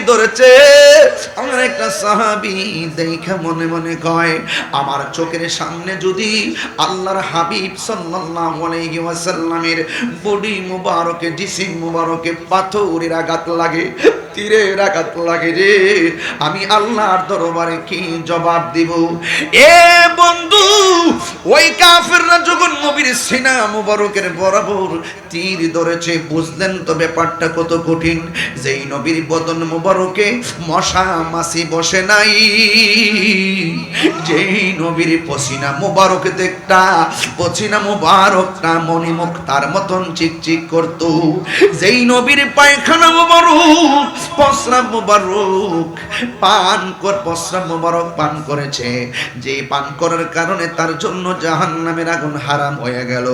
ধরেছে। আমার একটা সাহাবী দেখা মনে মনে কয়, আমার চোখের সামনে যদি আল্লাহর হাবিব সাল্লাল্লাহু আলাইহি ওয়াসাল্লামের বডি মুবারকে, জিসিম মুবারকে পাথরের আঘাত লাগে, তীরের আঘাত লাগে রে, আমি আল্লাহর দরবারে কি জবাব দিব? এ বন্ধু, ওই কাফেররা যখন নবীর সিনা মুবারকের বরাবর তীর ধরেছে, বুঝলেন তো ব্যাপারটা কত কঠিন। যেই নবীর বদন মুবারকে মশা মাছি বসে নাই, যেই নবীর পসিনা মুবারক দেখটা, পসিনা মুবারকটা মণিমুখ তার মতন চিকচিক করত, যেই নবীর পায়খানা মুবারক, প্রস্রাব মুবারক প্রস্রাব মুবারক পান করেছে, যে পান করার কারণে তার জন্য জাহান্নামের আগুন হারাম হয়ে গেল,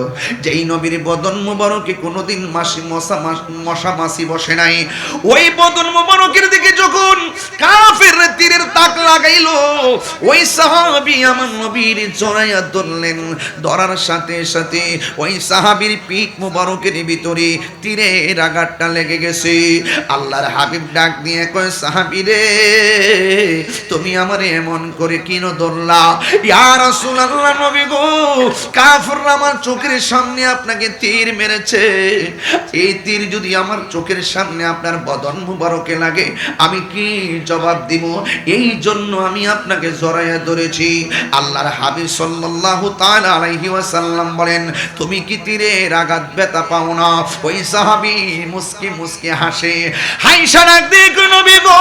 যেই নবীর বদন মুবারকে কোনোদিন মশা মাছি বসে নাই, ওই বদন মুবারকের দিকে যখন কাফের তীরের তাক লাগাইলো, ওই সাহাবী আমার নবীর জড়াইয়া ধরলেন। ধরার সাথে সাথে ওই সাহাবীর পিঠ মুবারকের ভিতরে তীরের আঘাতটা লেগে গেছে। আল্লাহর হাবিব ডাক দিয়ে কয়, সাহাবী রে, তুমি আমারে এমন করে কিনো ধরলা? ইয়া রাসূলুল্লাহ, নবী গো, কাফেররা আমার চোখের সামনে আপনাকে তীর মেরেছে, এই তীর যদি আমার চোখের সামনে আপনার বদন মুবারকে লাগে, আমি কি জবাব দিব? এই জন্য আমি আপনাকে জড়াইয়া ধরেছি। আল্লাহর হাবিব সাল্লাল্লাহু তাআলা আলাইহি ওয়াসাল্লাম বলেন, তুমি কি তীরের আঘাত ব্যথা পাও না? ওই সাহাবী মুস্কি মুস্কি হাসে, হাইসা ডাক দিয়ে কয়, নবী গো,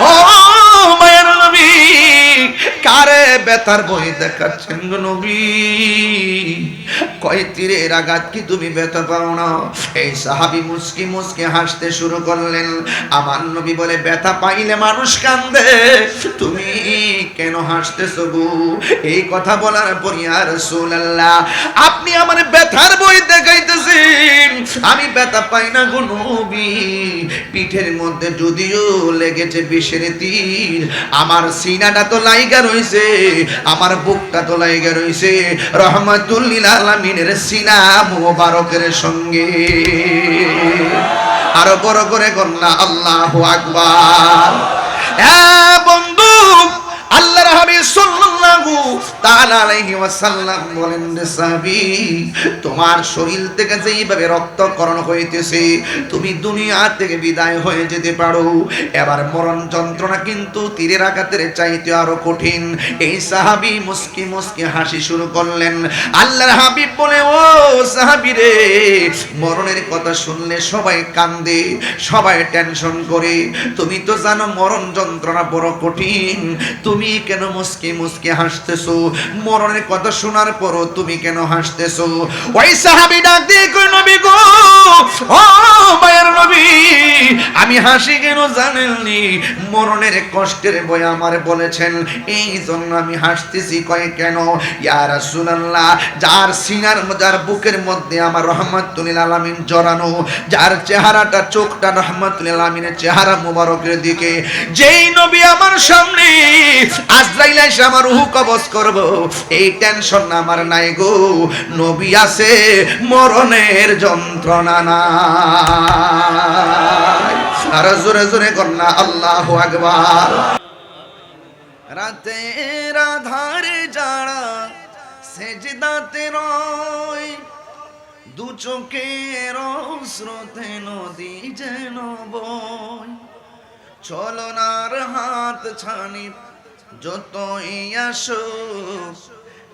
ও মায়ের নবী, কারে ব্যথার বই দেখাচ্ছেন গো নবী? কয় তীরের আঘাত কি তুমি ব্যথা পাও না? এই সাহাবী মুস্কি মুস্কি হাসতে শুরু করলেন। আমার নবী বলে, ব্যথা পাইলে মানুষ কান্দে, তুমি কেন হাসতেছো গো? এই কথা বলার পর, ইয়া রাসূলুল্লাহ, আপনি আমার ব্যথার বই দেখাইতেছেন, আমি ব্যথা পাই না গো নবী। পিঠের মধ্যে যদিও লেগেছে বিষের তীর, আমার সিনাটা তো লাইগা রইছে, আমার বুকটা তো লাইগা রইছে রহমাতুল লিল আলামিনের সিনা মুবারকের সঙ্গে। আরো বড় করে কন্যা আল্লাহু আকবার। হ্যাঁ বন্ধু, আল্লাহর হাবিব সাল্লাল্লাহু তাআলা আলাইহি ওয়াসাল্লাম বলেন, সাহাবী, তোমার শরীর থেকে যেইভাবে রক্তক্ষরণ হইতেছে, তুমি দুনিয়া থেকে বিদায় হয়ে যেতে পারো। এবার মরণ যন্ত্রণা কিন্তু তীরের আঘাতের চাইতে আরো কঠিন। এই সাহাবী মুস্কি মুস্কি হাসি শুরু করলেন। আল্লাহর হাবিব বলে, ও সাহাবী রে, মরণের কথা শুনলে সবাই কান্দে, সবাই টেনশন করে, তুমি তো জানো মরণ যন্ত্রণা বড় কঠিন, তুমি কেন মুস্কি মুস্কি হাসতেছো? মরণের কথা শোনার পরও তুমি কেন হাসতেছো? ওই সাহাবী ডাক দিয়ে কই, নবী গো, ও মায়ের নবী, আমি হাসি কেন জানেননি? মরণের কষ্টের বই আমার বলেছেন, এই জন্য আমি হাসতেছি। কয় কেন? ইয়া রাসূলুল্লাহ, যার সিনার, যার বুকের মধ্যে আমার রহমাতুল লিল আলামিন জড়ানো, যার চেহারাটা, চোখটা রহমাতুল লিল আলামিনের চেহারা মুবারকের দিকে, যেই নবী আমার সামনে আজরাইল এসে আমার রূহ কবজ করব, এই টেনশন আমার নাই গো। নবী আছে, মরণের যন্ত্রণা নাই। আর জোরে জোরে কন্যা আল্লাহু আকবার। রাতের আধারে যারা সেজদাতে রয়, দু চোখের স্রোতে নদী যেন বয়, চলনার হাত ছানি যতই আসুক,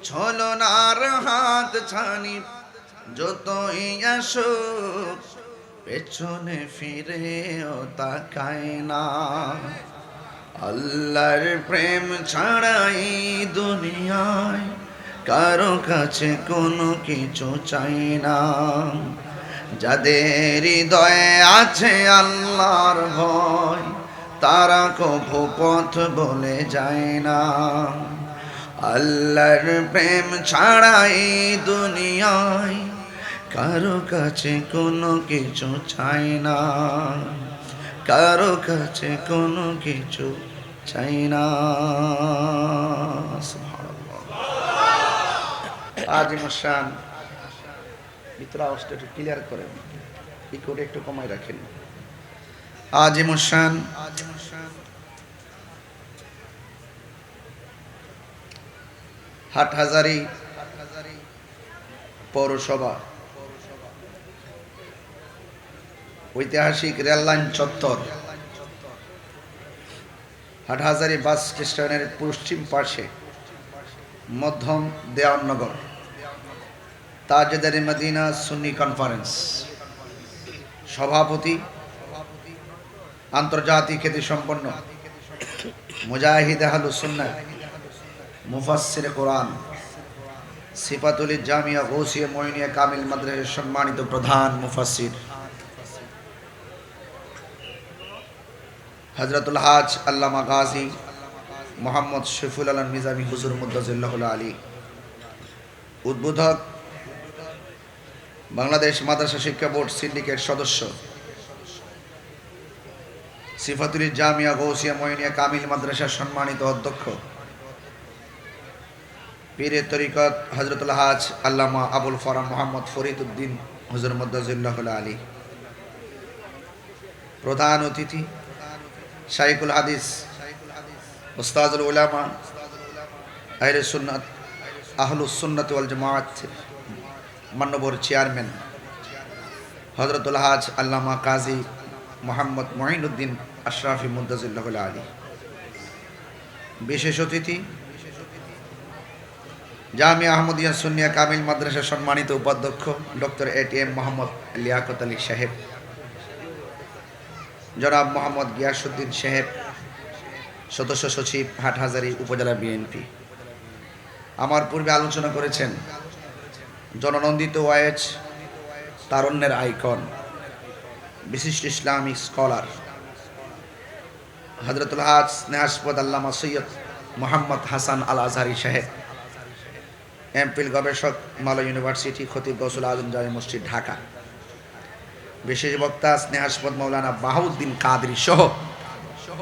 ছলনার হাত ছানি যতই আসুক, পেছনে ফিরেও তাকায় না। আল্লাহর প্রেম ছাড়াই দুনিয়ায় কারো কাছে কোনো কিছু চাই না। যাদের হৃদয়ে আছে আল্লাহর ভয়, তারা কভু পথ বলে যায় না। আল্লাহর প্রেম ছাড়াই দুনিয়ায় কারো কাছে কোনো কিছু চাই না, কারো কাছে কোনো কিছু চাই না। আজিমুস শান, ভিতরে আওয়াজটা একটু ক্লিয়ার করেন। ইকোটা একটু কমাই রাখেন। আজিমুসান হাটহাজারী পৌরসভা ঐতিহাসিক রেললাইন চত্বর, হাটহাজারী বাস স্টেশনের পশ্চিম পাশে, মধ্যম দেওয়াননগর, তাজদারে মদিনা সুন্নি কনফারেন্স। সভাপতি আন্তর্জাতিক খ্যাতিসম্পন্ন মুজাহিদ আহলুস সুন্নাহ, মুফাসসির কোরআন, সিফাতুল জামিয়া গৌসিয়া মঈনিয়া কামিল মাদ্রাসার সম্মানিত প্রধান মুফাসসির হযরতুল হাজ আল্লামা গাজী মোহাম্মদ শফিউল আলম নিজামী হুজুর মুদ্দাজিল্লাহুল আলী, উদ্বোধক বাংলাদেশ মাদ্রাসা শিক্ষা বোর্ড সিন্ডিকেট সদস্য, সিফাতুল জামিয়া গৌসিয়া মঈনিয়া কামিল মাদ্রাসার সম্মানিত অধ্যক্ষ পীরে তরিকত হযরতুল হাজ আল্লামা আবুল ফরাম মোহাম্মদ ফরিদ উদ্দিন হুজুর মুদ্দাজিল্লাহুল আলী, প্রধান অতিথি শাইখুল হাদিস উস্তাজুল উলামা আহলুস সুন্নাত ওয়াল জামাআত মান্যবর চেয়ারম্যান হযরতুল হাজ আল্লামা কাজী মোহাম্মদ মঈনুদ্দিন আশরাফি মুদ্দাজিল্লাহুল আলী। বিশেষ অতিথি জামিয়া আহমদিয়া সুন্নিয়া কামিল মাদ্রাসার সম্মানিত উপাধ্যক্ষ ডক্টর এটিএম মোহাম্মদ লিয়াকত আলী সাহেব, জনাব মোহাম্মদ গিয়াসউদ্দিন সাহেব, সদস্য সচিব হাটহাজারী উপজেলা বিএনপি। আমার পূর্বে আলোচনা করেছেন জননন্দিত ওয়াইজ, তারুণ্যের আইকন, বিশিষ্ট ইসলামিক স্কলার হযরতুল হাজ স্নেহাস্পদ আল্লামা সৈয়দ মোহাম্মদ হাসান আল আজহারি সাহেব, এমফিল গবেষক, মালয় ইউনিভার্সিটি, খতিব গৌসুল আজম জামে মসজিদ, ঢাকা। বিশেষ বক্তা স্নেহাস্পদ মৌলানা বাহাউদ্দিন কাদরী সহ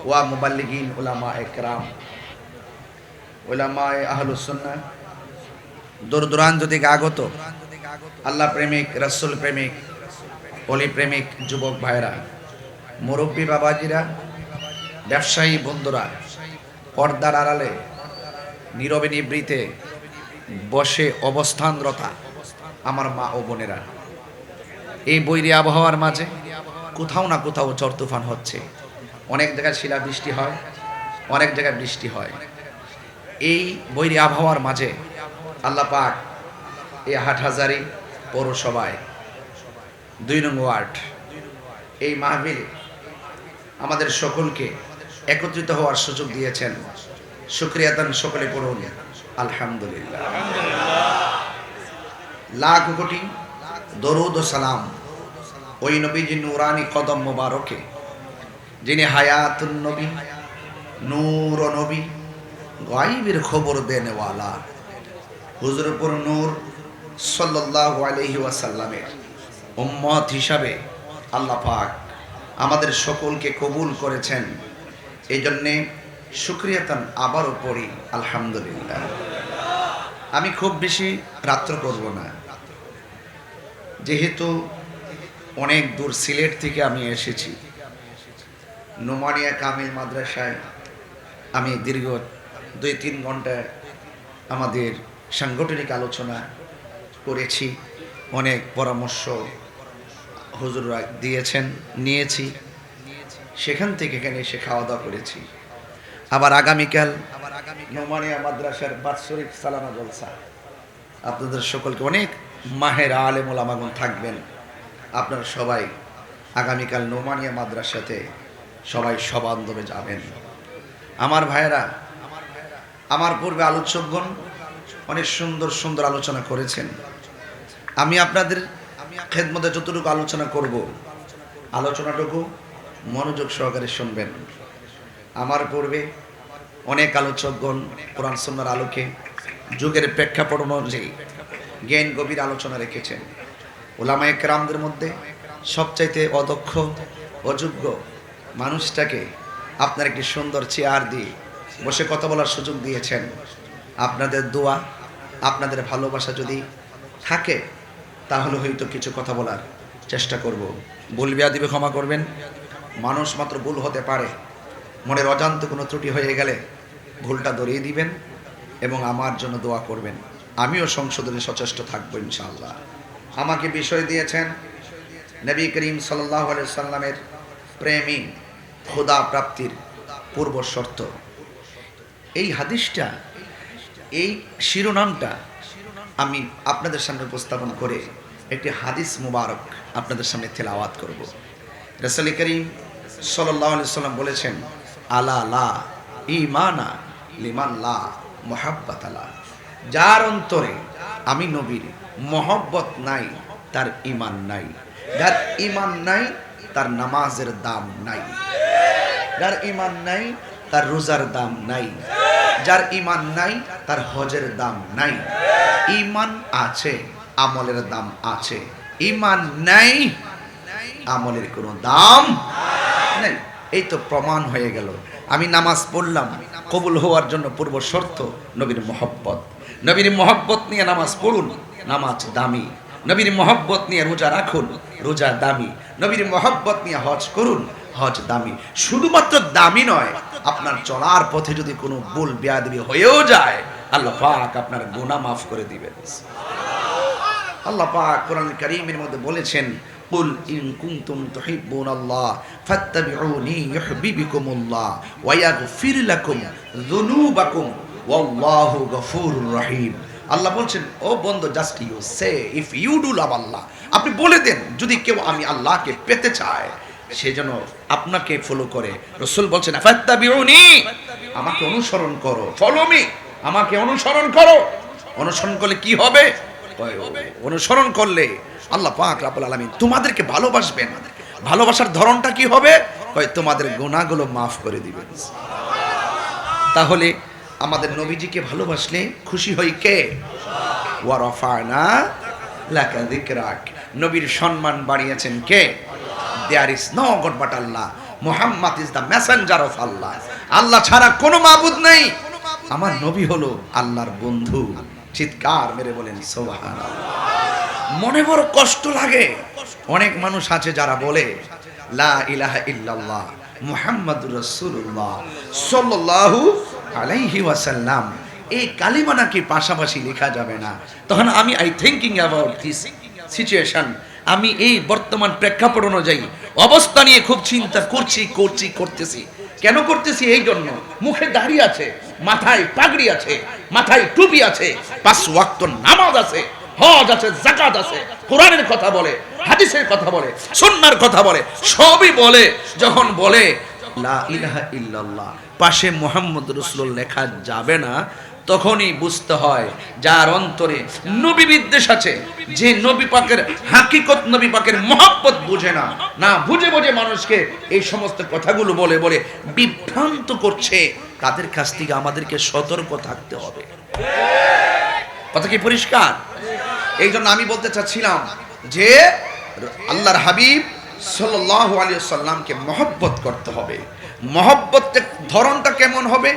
ওয়া মুবাল্লিগিন উলামা একরাম, উলামায়ে আহলুস সুন্নাহ, দূর দূরান্ত থেকে আগত আল্লাহ প্রেমিক, রাসূল প্রেমিক, ওলি প্রেমিক যুবক ভাইরা, মুরব্বী বাবাজিরা, ব্যবসায়ী বন্ধুরা, পর্দার আড়ালে নীরবে নিবৃতে বসে অবস্থানরতা আমার মা ও বোনেরা, এই বৈরী আবহাওয়ার মাঝে কোথাও না কোথাও ঝড় তুফান হচ্ছে। অনেক জায়গায় শিলা বৃষ্টি হয়, অনেক জায়গায় বৃষ্টি হয়। এই বৈরী আবহাওয়ার মাঝে আল্লাহ পাক এই হাটহাজারী পৌরসভায় ২ নং ওয়ার্ড এই মাহফিলে আমাদের সকলকে একত্রিত হওয়ার সুযোগ দিয়েছেন। শুকরিয়া দান সকলে পড়ুন আলহামদুলিল্লাহ। লাখ কোটি দরুদ ও সালাম ওই নবীজি নূরানি কদম মোবারকে, যিনি হায়াতুন নবী, নূর ও নবী, গায়বের খবর দেনেওয়ালা হুজুরপুর নূর সাল্লাল্লাহু আলাইহি ওয়াসাল্লামের উম্মত হিসাবে আল্লাহ পাক আমাদের সকলকে কবুল করেছেন। এই জন্যে শুকরিয়াতান আবারও পড়ি আলহামদুলিল্লাহ। আমি খুব বেশি রাত্র করব না, যেহেতু অনেক দূর সিলেট থেকে আমি এসেছি। নোমানিয়া কামিল মাদ্রাসায় আমি দীর্ঘ ২-৩ ঘন্টা আমাদের সাংগঠনিক আলোচনা করেছি। অনেক পরামর্শ হুজুররা দিয়েছেন, নিয়েছি। সেখান থেকে এখানে এসে খাওয়া দাওয়া করেছি। আবার আগামীকাল নোমানিয়া মাদ্রাসার বাৎসরিক সালানা জলসা, আপনাদের সকলকে অনেক মাহের আলেম ওলামাগণ থাকবেন। আপনারা সবাই আগামীকাল নোমানিয়া মাদ্রাসাতে সবাই সবান্ধবে যাবেন। আমার ভাইয়েরা, আমার পূর্বে আলোচকগণ অনেক সুন্দর সুন্দর আলোচনা করেছেন। আমি আপনাদের খেদমতে যতটুকু আলোচনা করব, আলোচনাটুকু মনোযোগ সহকারে শুনবেন। আমার পূর্বে অনেক আলোচকগণ কোরআন সুন্নাহর আলোকে যুগের প্রেক্ষাপট অনুযায়ী জ্ঞান গভীর আলোচনা রেখেছেন। উলামায়ে কেরামদের মধ্যে সবচাইতে অদক্ষ, অযোগ্য মানুষটাকে আপনার একটি সুন্দর চেয়ার দিয়ে বসে কথা বলার সুযোগ দিয়েছেন। আপনাদের দোয়া, আপনাদের ভালোবাসা যদি থাকে তাহলে হয়তো কিছু কথা বলার চেষ্টা করব। ভুল বেয়াদবি ক্ষমা করবেন। মানুষ মাত্র ভুল হতে পারে, মনের অজান্তে কোনো ত্রুটি হয়ে গেলে ভুলটা ধরিয়ে দিবেন এবং আমার জন্য দোয়া করবেন। আমিও সংশোধনে সচেষ্ট থাকবো ইনশাআল্লাহ। আমাকে বিষয় দিয়েছেন নবী করিম সাল্লাল্লাহু আলাইহি সাল্লামের প্রেমী খোদা প্রাপ্তির পূর্ব শর্ত। এই হাদিসটা, এই শিরোনামটা আমি আপনাদের সামনে উপস্থাপন করে একটি হাদিস মুবারক আপনাদের সামনে তেলাওয়াত করব। রাসূল করিম সাল্লাল্লাহু আলাইহি সাল্লাম বলেছেন, আলা লা ঈমানা লিমান লা মুহাব্বাতা লা। যার অন্তরে আমি নবীর মহব্বত নাই তার ঈমান নাই। যার ঈমান নাই তার নামাজের দাম নাই। যার ঈমান নাই তার রোজার দাম নাই। যার ঈমান নাই তার হজের দাম নাই। ঈমান আছে, আমলের দাম আছে। ঈমান নাই, আমলের কোনো দাম নাই। এই তো প্রমাণ হয়ে গেল। আমি নামাজ পড়লাম, কবুল হওয়ার জন্য পূর্ব শর্ত নবীর মহব্বত। নবীর মহব্বত নিয়ে নামাজ পড়ুন, নামাজ দামি। নবীর মহব্বত নিয়ে রোজা রাখুন, রোজা দামি। নবীর মহব্বত নিয়ে হজ করুন, হজ দামি। শুধুমাত্র দামি নয়, আপনার চলার পথে যদি কোনো ভুল বেয়াদবি হয়েও যায়, আল্লাহ পাক আপনার গুনাহ মাফ করে দিবেন। আল্লাহ পাক কোরআন কারীমের মধ্যে বলেছেন, কুল ইন কুনতুম তুহিব্বুনাল্লাহ ফাত্তাবিউনি ইউহিব্বুকুমুল্লাহ ওয়া ইয়াগফির লাকুম যুনুবাকুম ওয়াল্লাহু গফুরুর রহিম। আল্লাহ বলছেন, ও বন্ধু, just you say if you do love Allah. আপনি বলে দেন, যদি কেউ আমি আল্লাহকে পেতে চায় সেজন্য আপনাকে ফলো করে। রাসূল বলছেন, ফাত্তাবিউনি, আমাকে অনুসরণ করো। ফলো মি, আমাকে অনুসরণ করো। অনুসরণ করলে কি হবে? অনুসরণ করলে আল্লাহ পাক রব্বুল আলামিন তোমাদেরকে ভালোবাসবেন। ভালোবাসার ধরনটা কি হবে? তোমাদের গুনাহগুলো মাফ করে দিবেন। তাহলে আমাদের নবীজিকে ভালোবাসলে খুশি হই কে? ওয়া রাফা'না লাকা যিকরাক। নবীর সম্মান বাড়িয়েছেন কে? There is no God but Allah. Muhammad is the messenger of Allah. আল্লাহ ছাড়া কোনো মাবুদ নেই। আমার নবী হলো আল্লাহর বন্ধু। চিৎকার মেরে বলেন সুবহানাল্লাহ। মনে বড় কষ্ট লাগে। অনেক মানুষ আছে যারা বলে লা ইলাহা ইল্লাল্লাহ মুহাম্মাদুর রাসূলুল্লাহ সাল্লাল্লাহু আলাইহি ওয়াসাল্লাম, এই কালিমা নাকি পাশাপাশি লেখা যাবে না। তখন আমি থিংকিং অ্যাবাউট দিস সিচুয়েশন, আমি এই বর্তমান প্রেক্ষাপট অনুযায়ী অবস্থা নিয়ে খুব চিন্তা করতেছি। কেন করতেছি? এই জন্য মুখে দাড়ি আছে, মাথায় পাগড়ি আছে, মাথায় টুপি আছে, 5 ওয়াক্ত নামাজ আছে, হজ আছে, যাকাত আছে, কোরআনের কথা বলে, হাদিসের কথা বলে, সুন্নাহর কথা বলে, সবই বলে। যখন বলে লা ইলাহা ইল্লাল্লাহ পাশে মুহাম্মদ রাসূলুল্লাহ লেখা যাবে না, তখনই বুঝতে হয় যার অন্তরে নবী বিদ্বেষ আছে, যে নবী পাকের হাকিকত, নবী পাকের মহব্বত বুঝে না, না বুঝে বুঝে মানুষকে এই সমস্ত কথাগুলো বলে বলে বিভ্রান্ত করছে, তাদের কাছ থেকে আমাদেরকে সতর্ক থাকতে হবে। কথা কি পরিষ্কার? এই জন্য আমি বলতে চাচ্ছিলাম যে আল্লাহর হাবিব সাল্লাল্লাহু আলাইহি ওয়াসাল্লামকে মহব্বত করতে হবে। মহব্বতের ধরনটা কেমন হবে?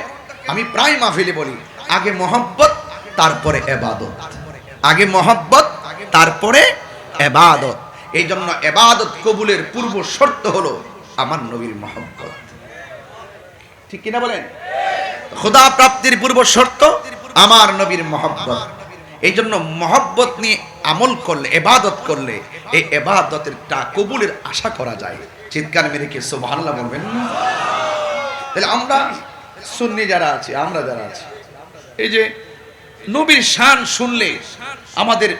আমি প্রায় মাহফিলে বলি, আগে মহব্বত তারপরে ইবাদত। আগে মহব্বত তারপরে ইবাদত। এই জন্য ইবাদত কবুলের পূর্ব শর্ত হলো আমার নবীর মহব্বত। ঠিক কিনা বলেন? খোদা প্রাপ্তির পূর্ব শর্ত আমার নবীর মহব্বত। এই জন্য মহব্বত নিয়ে আমল করলে, ইবাদত করলে, এই ইবাদতের কবুলের আশা করা যায়। চিৎকার মেরে কি সুবহানাল্লাহ বলবেন? তাহলে আমরা সুন্নি যারা আছি, আমরা যারা আছি, এই যে নবীর শান শুনলে আমাদের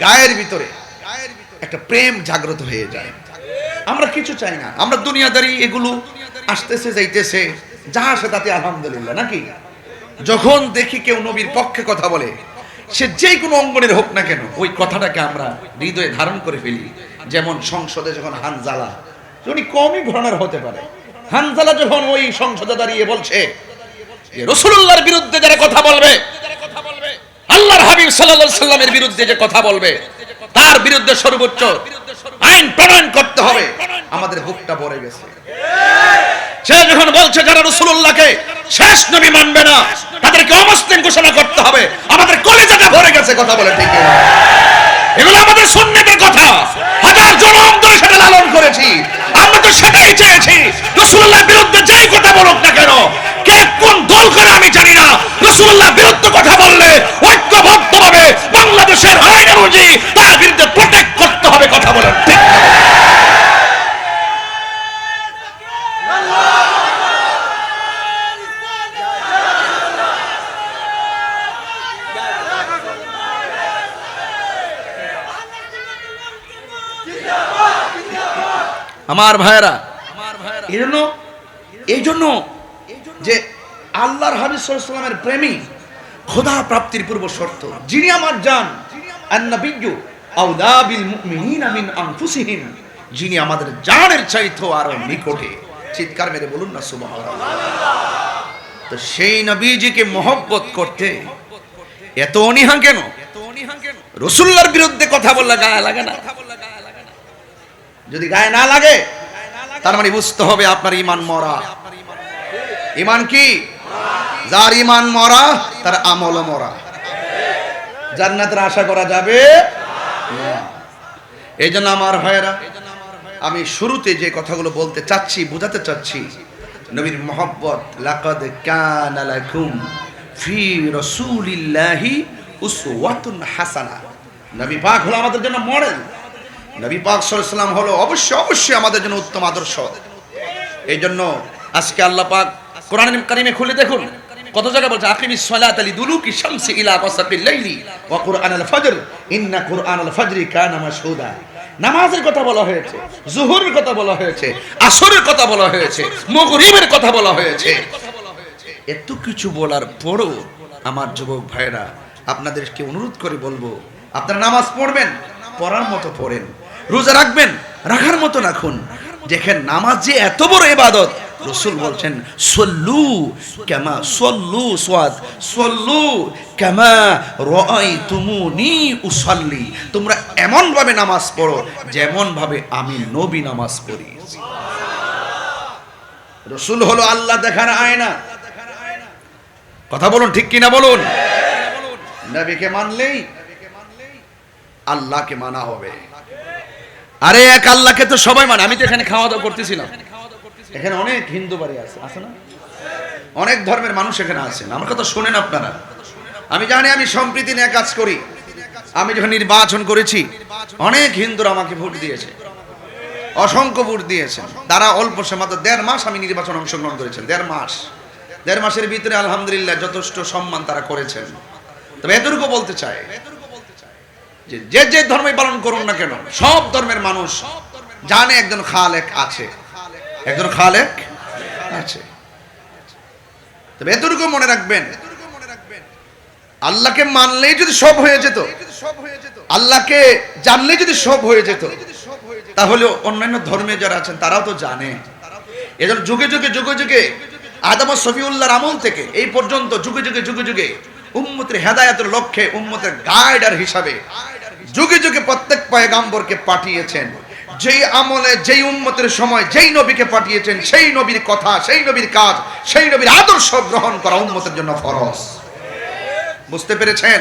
গায়ের ভিতরে একটা প্রেম জাগ্রত হয়ে যায়। আমরা কিছু চাই না, আমরা দুনিয়াদারি এগুলো আসতেছে যাইতেছে, যা আসে তাতে আলহামদুলিল্লাহ, নাকি? যখন দেখি কেউ নবীর পক্ষে কথা বলে, সে যে কোনো অঙ্গনের হোক না কেন, ওই কথাটাকে আমরা হৃদয়ে ধারণ করে ফেলি। যেমন সংসদে যখন হানজালা, উনি কমই ঘটনার হতে পারে, হানজালা যখন ওই সংসদে দাঁড়িয়ে বলছে যে রাসূলুল্লাহর বিরুদ্ধে যারা কথা বলবে, আল্লাহর হাবিব সাল্লাল্লাহু আলাইহি সাল্লামের বিরুদ্ধে যে কথা বলবে, তার বিরুদ্ধে সর্বোচ্চ আইন প্রণয়ন করতে হবে, আমাদের বুকটা ভরে গেছে। সে যখন বলছে যারা রাসূলুল্লাহকে শেষ নবী মানবে না, তাদেরকে অমুসলিম ঘোষণা করতে হবে, আমাদের কলিজাটা ভরে গেছে। কথা বলে ঠিক না? এগুলো আমাদের সুন্নতের কথা। হাজার জনম চেয়েছি রাসূলুল্লাহর বিরুদ্ধে যেই কথা বলুক না কেন, কে কোন দল করে আমি জানি না, রাসূলুল্লাহর বিরুদ্ধে কথা বললে ঐক্যবদ্ধভাবে বাংলাদেশের আইন অনুযায়ী তার বিরুদ্ধে প্রোটেক্ট করতে হবে। কথা বলেন ঠিক? আমার ভাইরা, এই জন্য যে আল্লাহর হাবিব সাল্লাল্লাহু আলাইহি ওয়াসাল্লামের প্রেমী খোদা প্রাপ্তির পূর্ব শর্ত। যিনি আমার জান, আন-নাবিয়্যু আওলা বিল মুমিনিনা মিন আনফুসিহিম, যিনি আমাদের জানের চাইতেও আরো নিকটে। চিৎকার মেরে বলুন না সুবহানাল্লাহ। তো সেই নবীজিকে মহব্বত করতে এত অনীহা কেন? রাসূলুল্লাহর বিরুদ্ধে কথা বললে গায়ে লাগে না? যদি গায়ে না লাগে তার মানে বুঝতে হবে আপনার ঈমান মরা। ঈমান কি? যার ঈমান মরা তার আমল মরা। জান্নাতের আশা করা যাবে না। এই জন্য আমার ভাইয়েরা, আমি শুরুতে যে কথাগুলো বলতে চাচ্ছি, বোঝাতে চাচ্ছি, নবীর মহব্বত। লাকাদ কানা লাকুম ফি রাসূলিল্লাহি উসওয়াতুন হাসানা। নবী পাক হলো আমাদের জন্য মডেল। নবী পাক সাল্লাল্লাহু আলাইহি ওয়াসাল্লাম হলো অবশ্যই আমাদের জন্য উত্তম আদর্শ। এই জন্য আজকে আল্লাহ পাক কোরআন কারীমে খুলে দেখুন কত জায়গায় বলছে আকিমিস সালাতা লিদুলুকি শামসি ইলা গাসাকিল লাইলি ওয়া কুরআনাল ফজর ইন্না কুরআনাল ফজরি কানা মাশহুদা। নামাজের কথা বলা হয়েছে, যুহরের কথা বলা হয়েছে, আসরের কথা বলা হয়েছে, মাগরিবের কথা বলা হয়েছে। এত কিছু বলার পরও আমার যুবক ভাইরা, আপনাদেরকে অনুরোধ করে বলবো, আপনারা নামাজ পড়বেন, পড়ার মতো পড়েন, রোজা রাখবেন, রাখার মতো রাখুন। দেখেন নামাজ যে এত বড় ইবাদত, রাসূল বলছেন সল্লু কামা সল্লু সাদ সল্লু কামা রাআইতুমুনি উসাল্লি। তোমরা এমন ভাবে নামাজ পড়ো যেমন ভাবে আমি নবী নামাজ পড়ি। রাসূল হলো আল্লাহ দেখার আয়না। কথা বলুন ঠিক কিনা বলুন? নবীকে মানলেই আল্লাহকে মানা হবে। আরে এক আল্লাহকে তো সবাই মানে। আমি তো এখানে খাওয়া দাওয়া করতেছিলাম, এখানে অনেক হিন্দু বাড়ি আছে না? অনেক ধর্মের মানুষ এখানে আছেন। আমার কথা শোনেন আপনারা। আমি জানি আমি সম্প্রীতি নিয়ে কাজ করি। আমি যখন নির্বাচন করেছি অনেক হিন্দুরা আমাকে ভোট দিয়েছে, অসংখ্য ভোট দিয়েছেন। তারা অল্প সময়, মাত্র 1.5 মাস আমি নির্বাচন অংশগ্রহণ করেছেন। 1.5 মাসের ভিতরে আলহামদুলিল্লাহ যথেষ্ট সম্মান তারা করেছেন। তবে এতটুকু বলতে চাই যে যে ধর্মই পালন করুন না কেন, সব ধর্মের মানুষ জানে একজন খালেক আছে, একজন খালেক আছে। তবে এতটুকু মনে রাখবেন, আল্লাহকে মানলেই যদি সব হয়ে যেত, আল্লাহকে জানলেই যদি সব হয়ে যেত, তাহলে অন্যান্য ধর্মে যারা আছেন তারাও তো জানে। এজন্য যুগে যুগে আদম ও সফিউল্লাহর আমল থেকে এই পর্যন্ত যুগে যুগে উম্মতের হেদায়েতের লক্ষ্যে, উম্মতের গাইডার হিসাবে যুগে যুগে প্রত্যেক পয়গাম্বরকে পাঠিয়েছেন। যেই আমলে, যেই উম্মতের সময় যেই নবীকে পাঠিয়েছেন, সেই নবীর কথা, সেই নবীর কাজ, সেই নবীর আদর্শ গ্রহণ করা উম্মতের জন্য ফরজ। বুঝতে পেরেছেন?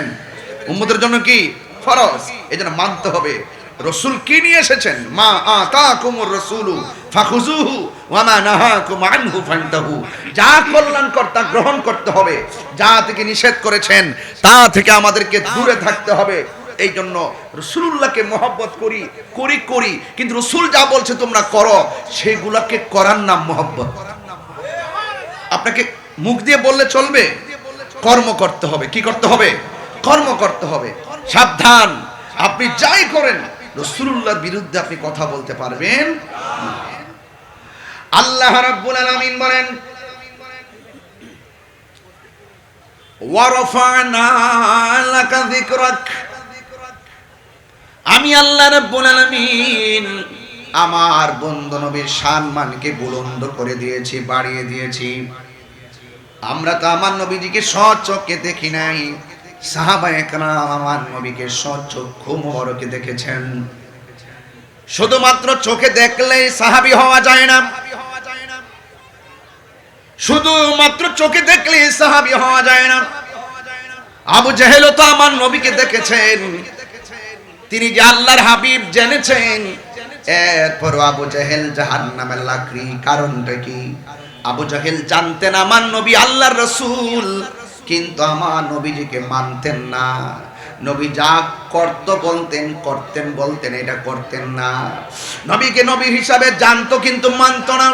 উম্মতের জন্য কি ফরজ। এজন্য মানতে হবে রাসূল কি নিয়ে এসেছেন। মা আতাকুমুর রাসূলু ফাখুযুহু ওয়া মা নাহাকুম আনহু ফান্তাহু। যা কল্যাণকর তা গ্রহণ করতে হবে, যা থেকে নিষেধ করেছেন তা থেকে আমাদেরকে দূরে থাকতে হবে। এই জন্য রাসূলুল্লাহকে মহব্বত করি, কিন্তু রাসূল যা বলছে তোমরা করো, সেগুলোকে করার নাম মহব্বত। আপনাকে মুখ দিয়ে বললে চলবে, কর্ম করতে হবে। কি করতে হবে? কর্ম করতে হবে। সাবধান, আপনি যাই করেন রাসূলুল্লাহর বিরুদ্ধে আপনি কথা বলতে পারবেন না। আল্লাহ রাব্বুল আলামিন বলেন ওয়া রাফা'না লাকা যিকরাক। আমি আল্লাহ রাব্বুল আলামিন আমার বন্ধু নবীর সম্মানকে বুলন্দ করে দিয়েছি, বাড়িয়ে দিয়েছি। আমরা তো আমার নবীজিকে সচক্ষে দেখি নাই, সাহাবায়ে কেরাম আমার নবীকে সচক্ষু মোবারকে দেখেছেন। শুধুমাত্র চোখে দেখলেই সাহাবী হওয়া যায় না, শুধুমাত্র চোখে দেখলেই সাহাবী হওয়া যায় না। আবু জেহেল তো আমার নবীকে দেখেছেন, তিনি যে আল্লাহর হাবিব জেনেছেন, এরপর আবু জাহেল জাহান্নামের লাকড়ি। কারণটা কি? আবু জাহেল জানতেন আমার নবী আল্লাহর রাসূল, কিন্তু আমার নবীজিকে মানতেন না। নবী যা করতেন বলতেন এটা করতেন না। নবীকে নবী হিসাবে জানতো কিন্তু মানতো না।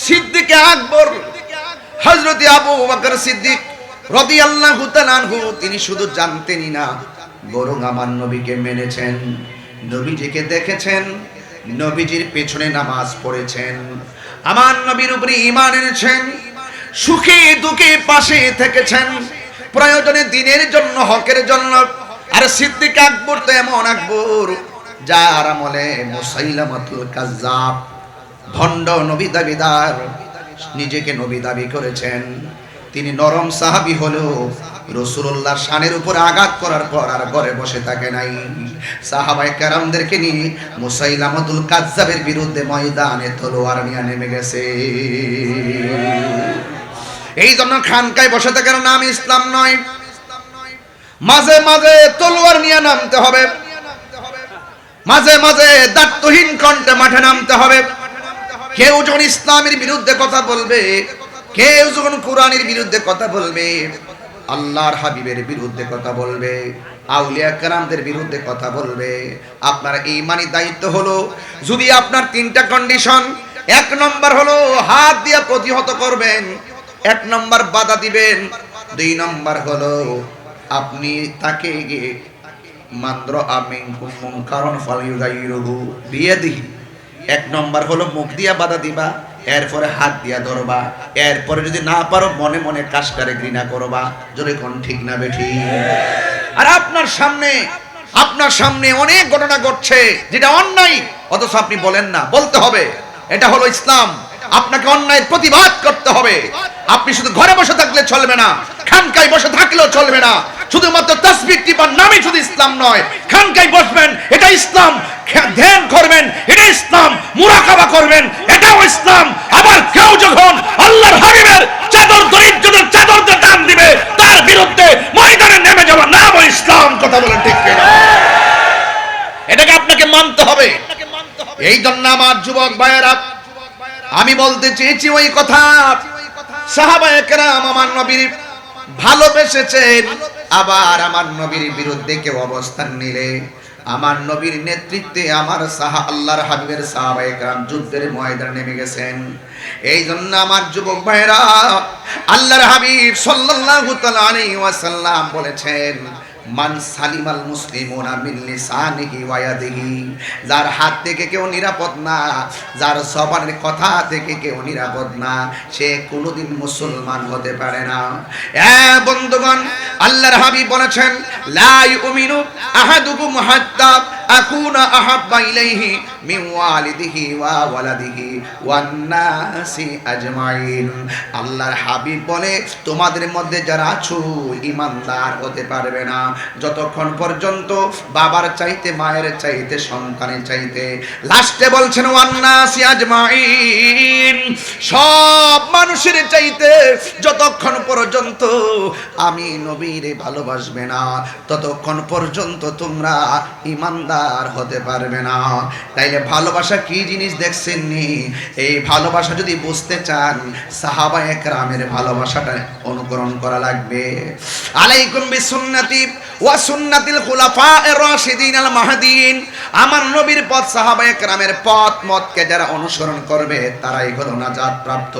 সিদ্দিক আকবর হযরত আবু বকর সিদ্দিক রাদিয়াল্লাহু তাআলা আনহু তিনি শুধু জানতেনই না, বরং আমার নবীকে মেনেছেন, নবীজিকে দেখেছেন, নবীজির পেছনে নামাজ পড়েছেন, আমার নবীর উপরে ঈমান এনেছেন, সুখে দুঃখে পাশে থেকেছেন, প্রয়োজনে দিনের জন্য হকের জন্য। আর সিদ্দিক আকবর তো এমন আকবর যার আমলে মুসাইলামাতুল কাজ্জাব ভণ্ড নবী দাবিদার নিজেকে নবী দাবি করেছেন। তিনি নরম সাহাবী হলেও রাসূলুল্লাহর শানের উপর আঘাত করার পর আর ঘরে বসে থাকে নাই। সাহাবায়ে কেরামদেরকে নিয়ে মুসাইলামাতুল কাজ্জাবের বিরুদ্ধে ময়দানে তলোয়ার নিয়ে নেমে গেছে। এই জন্য খানকায় বসে থাকার নাম ইসলাম নয়। মাঝে মাঝে তলোয়ার নিয়ে নামতে হবে, মাঝে মাঝে দায়িত্বহীন কণ্ঠে মাঠে নামতে হবে। কেউ যখন ইসলামের বিরুদ্ধে কথা বলবে, কেউ যখন কোরআনের বিরুদ্ধে কথা বলবে, আল্লাহর হাবিবের বিরুদ্ধে কথা বলবে, আউলিয়া কেরামদের বিরুদ্ধে কথা বলবে, আপনার ঈমানি দায়িত্ব হলো, যদি আপনার তিনটা কন্ডিশন, এক নম্বর হলো হাত দিয়ে প্রতিহত করবেন, এক নম্বর বাধা দিবেন, দুই নম্বর হলো আপনি তাকে মাত্র আমিনকুম মুনকারন ফালিয়ুগাইরুহু বিয়াদিহি। এক নম্বর হলো মুখ দিয়া বাধা দিবা, এরপরে হাত দিয়া ধরবা, এরপরে যদি না পারো মনে মনে কাশকারে ঘৃণা করবা। যদি কোন ঠিক না বেঠি? আর আপনার সামনে অনেক ঘটনা ঘটছে যেটা অন্যায়, অথচ আপনি বলেন না। বলতে হবে, এটা হলো ইসলাম। আপনাকে অন্যায়ের প্রতিবাদ করতে হবে। আপনি শুধু ঘরে বসে থাকলে চলবে না, খানকায় বসে থাকলেও চলবে না। শুধুমাত্র তাসবিহ টিপার নামে শুধু ইসলাম নয়। খানকায় বসবেন, এটা ইসলাম। ধ্যান করবেন, এটা ইসলাম। মুরাকাবা করবেন, এটাও ইসলাম। আবার কেউ যখন আল্লাহর হাবিবের চাদর দরিদ্রদের চাদর দিয়ে টান দিবে, তার বিরুদ্ধে ময়দানে নেমে যাওয়ার নামও ইসলাম। কথা বলেন ঠিক কিনা? এটাকে আপনাকে মানতে হবে। এই জন্য আমার যুবক ভাইয়েরা, আমি বলতে চেয়েছি ওই কথা, সাহাবায়ে কেরাম আমার নবীর ভালোবেসেছেন, আবার আমার নবীর বিরুদ্ধে কেউ অবস্থান নিলে আমার নবীর নেতৃত্বে আমার আল্লাহর হাবিবের সাহাবায়ে কেরাম যুদ্ধের ময়দানে নেমে গেছেন। এই জন্য আমার যুবক ভাইরা, আল্লাহর হাবিব সাল্লাল্লাহু তাআলা আলাইহি ওয়াসাল্লাম বলেছেন, মান সালিমাল মুসলিমুনা মিন লিসানিহি ওয়া ইয়াদিহি, যার হাত থেকে কেউ নিরাপদ না, যার জবানের কথা থেকে কেউ নিরাপদ না, সে কোনোদিন মুসলমান হতে পারে না। বন্ধুগণ, আল্লাহর হাবিব বলেছেন, লা ইউমিনু আহাদুকুম হাত্তা আকুনা আহাব্বা ইলাইহি মিন ওয়ালিদিহি ওয়া ওয়ালাদিহি ওয়ান নাসি আজমাইন। আল্লাহর হাবিব বলে, তোমাদের মধ্যে যারা আছো ঈমানদার হতে পারবে না যতক্ষণ পর্যন্ত বাবার চাইতে, মায়ের চাইতে, সন্তানের চাইতে, লাস্টে বলছেন ওয়ান নাসি আজমাইন, সব মানুষের চাইতে যতক্ষণ পর্যন্ত আমি নবীরে ভালোবাসবে না, ততক্ষণ পর্যন্ত তোমরা ঈমানদার হতে পারবে না। তাইলে ভালোবাসা কি জিনিস দেখছেন নি? এই ভালোবাসা যদি বুঝতে চান, সাহাবায়ে কেরামের ভালোবাসাটা অনুকরণ করা লাগবে। আলাইকুম বিসুন্নতি ওয়া সুন্নাতিল খুলাফায়ে রাশিদিন আল মাহদিন। আমার নবীর পথ, সাহাবায়ে কেরামের পথ মতকে যারা অনুসরণ করবে তারাই হলো নাজাত প্রাপ্ত।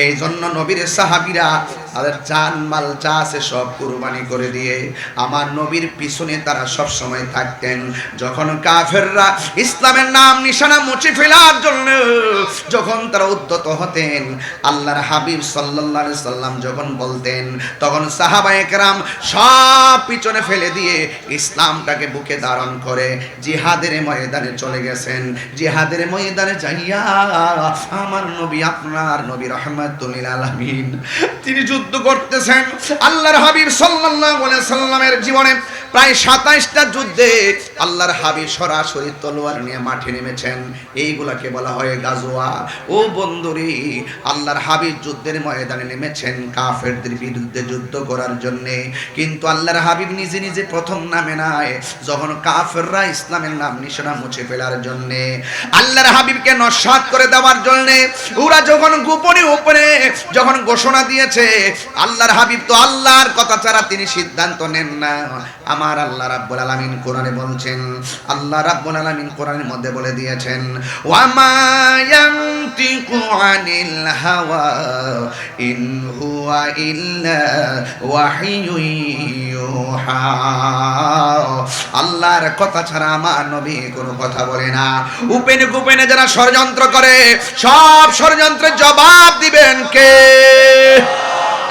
এই জন্য নবীর সাহাবীরা তাদের জান মাল যা আছে সব কুরবানি করে দিয়ে আমার নবীর পিছনে তারা সব সময় থাকতেন। যখন কাফেররা ইসলামের নাম নিশানা মুছে ফেলার জন্য যখন তারা উদ্যত হতেন, আল্লাহর হাবিব সাল্লাল্লাহু আলাইহি সাল্লাম যখন বলতেন, তখন সাহাবায়ে কেরাম সব পিছনে ফেলে দিয়ে ইসলামটাকে বুকে ধারণ করে জিহাদের ময়দানে চলে গেছেন। জিহাদের ময়দানে যাইয়া আমার নবী, আপনার নবী রাহমাতুল লিল আলামিন, তিনি যুদ্ধ করতেছেন। আল্লাহর হাবিব সাল্লাল্লাহু আলাইহি সাল্লামের জীবনে প্রায় 27টা যুদ্ধে আল্লাহর হাবিব সরাসরি তলোয়ার নিয়ে মাঠে নেমেছেন, এইগুলাকে বলা হয় গাজওয়া। ও বন্ধুরে, আল্লাহর হাবিব যুদ্ধের ময়দানে নেমেছেন কাফেরদের বিরুদ্ধে যুদ্ধ করার জন্য, কিন্তু আল্লাহর হাবিব নিজে নিজে প্রথম নামে নাই, যখন কাফেররা ইসলামের নাম নিশানা মুছে ফেলার জন্য, আল্লাহর হাবিবকে নস্যাৎ করে দেওয়ার জন্য ওরা যখন গোপনে উপরে যখন ঘোষণা দিয়েছে, আল্লাহর হাবিব তো আল্লাহর কথা ছাড়া তিনি সিদ্ধান্ত নেন না। আমার আল্লাহ রাব্বুল আলামিন কোরআনে বলছেন, আল্লাহ রাব্বুল আলামিন কোরআনের মধ্যে বলে দিয়েছেন, ওয়া মা ইয়ানতিকু আনিল হাওয়া ইন হুয়া ইল্লা ওয়াহিয়ুন ইউহা। আল্লাহর কথা ছাড়া আমার নবী কোনো কথা বলে না। উপেনে গোপনে যারা ষড়যন্ত্র করে, সব ষড়যন্ত্রের জবাব দিবেন কে?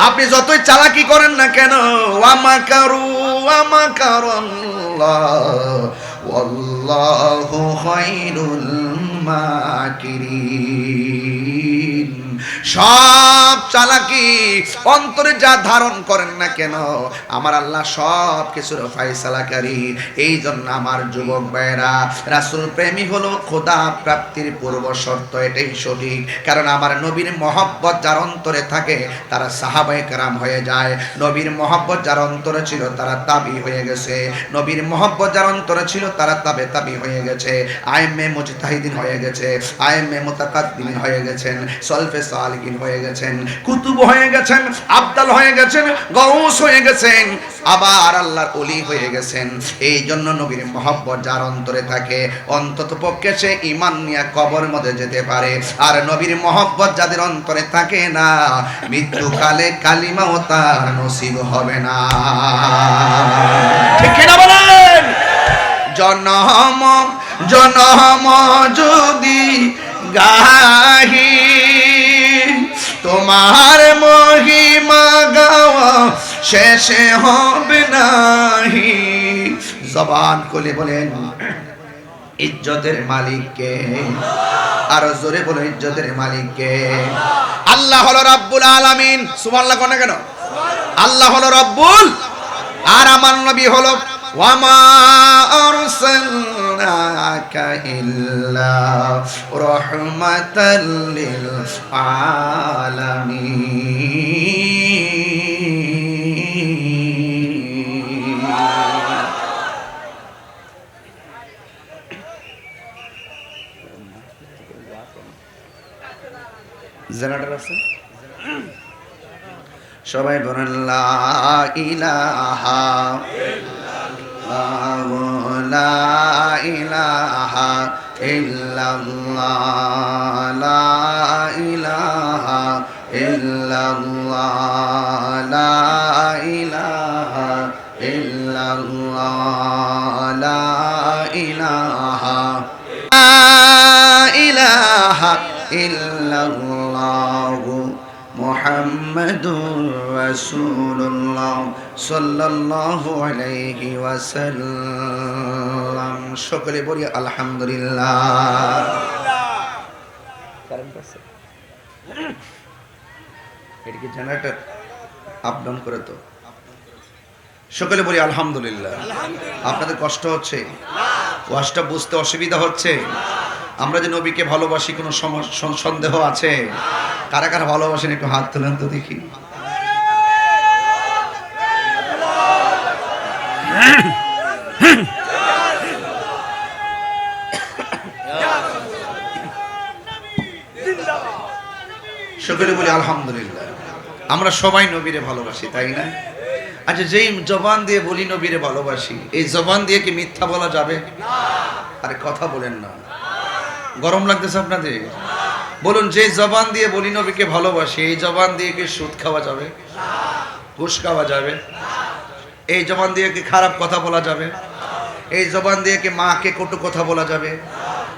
আপনি যতই চালাকি করেন না কেন, ওয়ামাকারু ওয়ামাকারাল্লাহ ওয়াল্লাহু খায়রুল মাকিরিন। সব চালাকি অন্তরে যা ধারণ করেন না কেন, আমার আল্লাহ সব কিছুর ফয়সালাকারী। এই জন্য আমার যুবক ভাইরা, রাসূল প্রেমী হলো খোদা প্রাপ্তির পূর্ব শর্ত, এটাই সঠিক। কারণ আমার নবীর মহব্বত যার অন্তরে থাকে তারা সাহাবায়ে কেরাম হয়ে যায়। নবীর মহব্বত যার অন্তরে ছিল তারা তাবি হয়ে গেছে। নবীর মহব্বত যার অন্তরে ছিল তারা তাবি হয়ে গেছে। আইম্মে মুজতাহিদিন হয়ে গেছে, আইম্মে মুতাকাদ্দিমিন হয়ে গেছেন, সলফে সালিকিন হয়ে গেছেন, কুতুব হয়ে গেছেন, আবদাল হয়ে গেছেন, গাউস হয়ে গেছেন, আবার আল্লাহর ওলি হয়ে গেছেন। এই জন্য নবীর মহব্বত যার অন্তরে থাকে, অন্তত পক্ষে সে ঈমান নিয়ে কবর মধ্যে যেতে পারে। আর নবীর মহব্বত যাদের অন্তরে থাকে না, মৃত্যুকালে কালিমাও তার নসিব হবে না। ঠিক কিনা বলেন? জনম জনম যদি গাহি তোমার মহিমা গাওয়া শেষে হবে নাহি। জবান খুলে বলেন ইজ্জতের মালিক কে? আর জোরে বলো ইজ্জতের মালিক কে? আল্লাহ হলো রব্বুল আলামিন। সুবহানাল্লাহ কোন কেন? আল্লাহ হলো রব্বুল, আর আমার নবী হলো ওয়ামা আরসালনাকা ইল্লা রাহমাতাল লিল আলামিন। জেনারেটর আছে? সবাই বলেন লা ইলাহা লা ইলাহা ইল্লাল্লাহ, লা ইলাহা ইল্লাল্লাহ, লা ইলাহা ইল্লাল্লাহ, লা ইলাহা ইল্লাল্লাহ মুহাম্মাদুর রাসূলুল্লাহ সাল্লাল্লাহু আলাইহি ওয়াসাল্লাম। সকলে বলি আলহামদুলিল্লাহ। কারেন্ট আছে? এটা কি জেনারেটর আপ ডাউন করে? তো সকলে বলি আলহামদুলিল্লাহ। আপনাদের কষ্ট হচ্ছে? ওয়াজটা বুঝতে অসুবিধা হচ্ছে? আমরা যে নবীকে ভালোবাসি কোনো সন্দেহ আছে? কারা কারা ভালোবাসেন একটু হাত তোলেন তো দেখি। সকলে বলি আলহামদুলিল্লাহ। আমরা সবাই নবীরে ভালোবাসি, তাই না? আচ্ছা, যেই জবান দিয়ে বলি নবীরে ভালোবাসি, এই জবান দিয়ে কি মিথ্যা বলা যাবে? আরে কথা বলেন না, গরম লাগতেছে আপনাদের? বলুন, যে জবান দিয়ে বলি নবীকে ভালোবাসি, এই জবান দিয়ে কি সুদ খাওয়া যাবে? ঘুষ খাওয়া যাবে? এই জবান দিয়ে কি খারাপ কথা বলা যাবে? এই জবান দিয়ে কি মাকে কটু কথা বলা যাবে?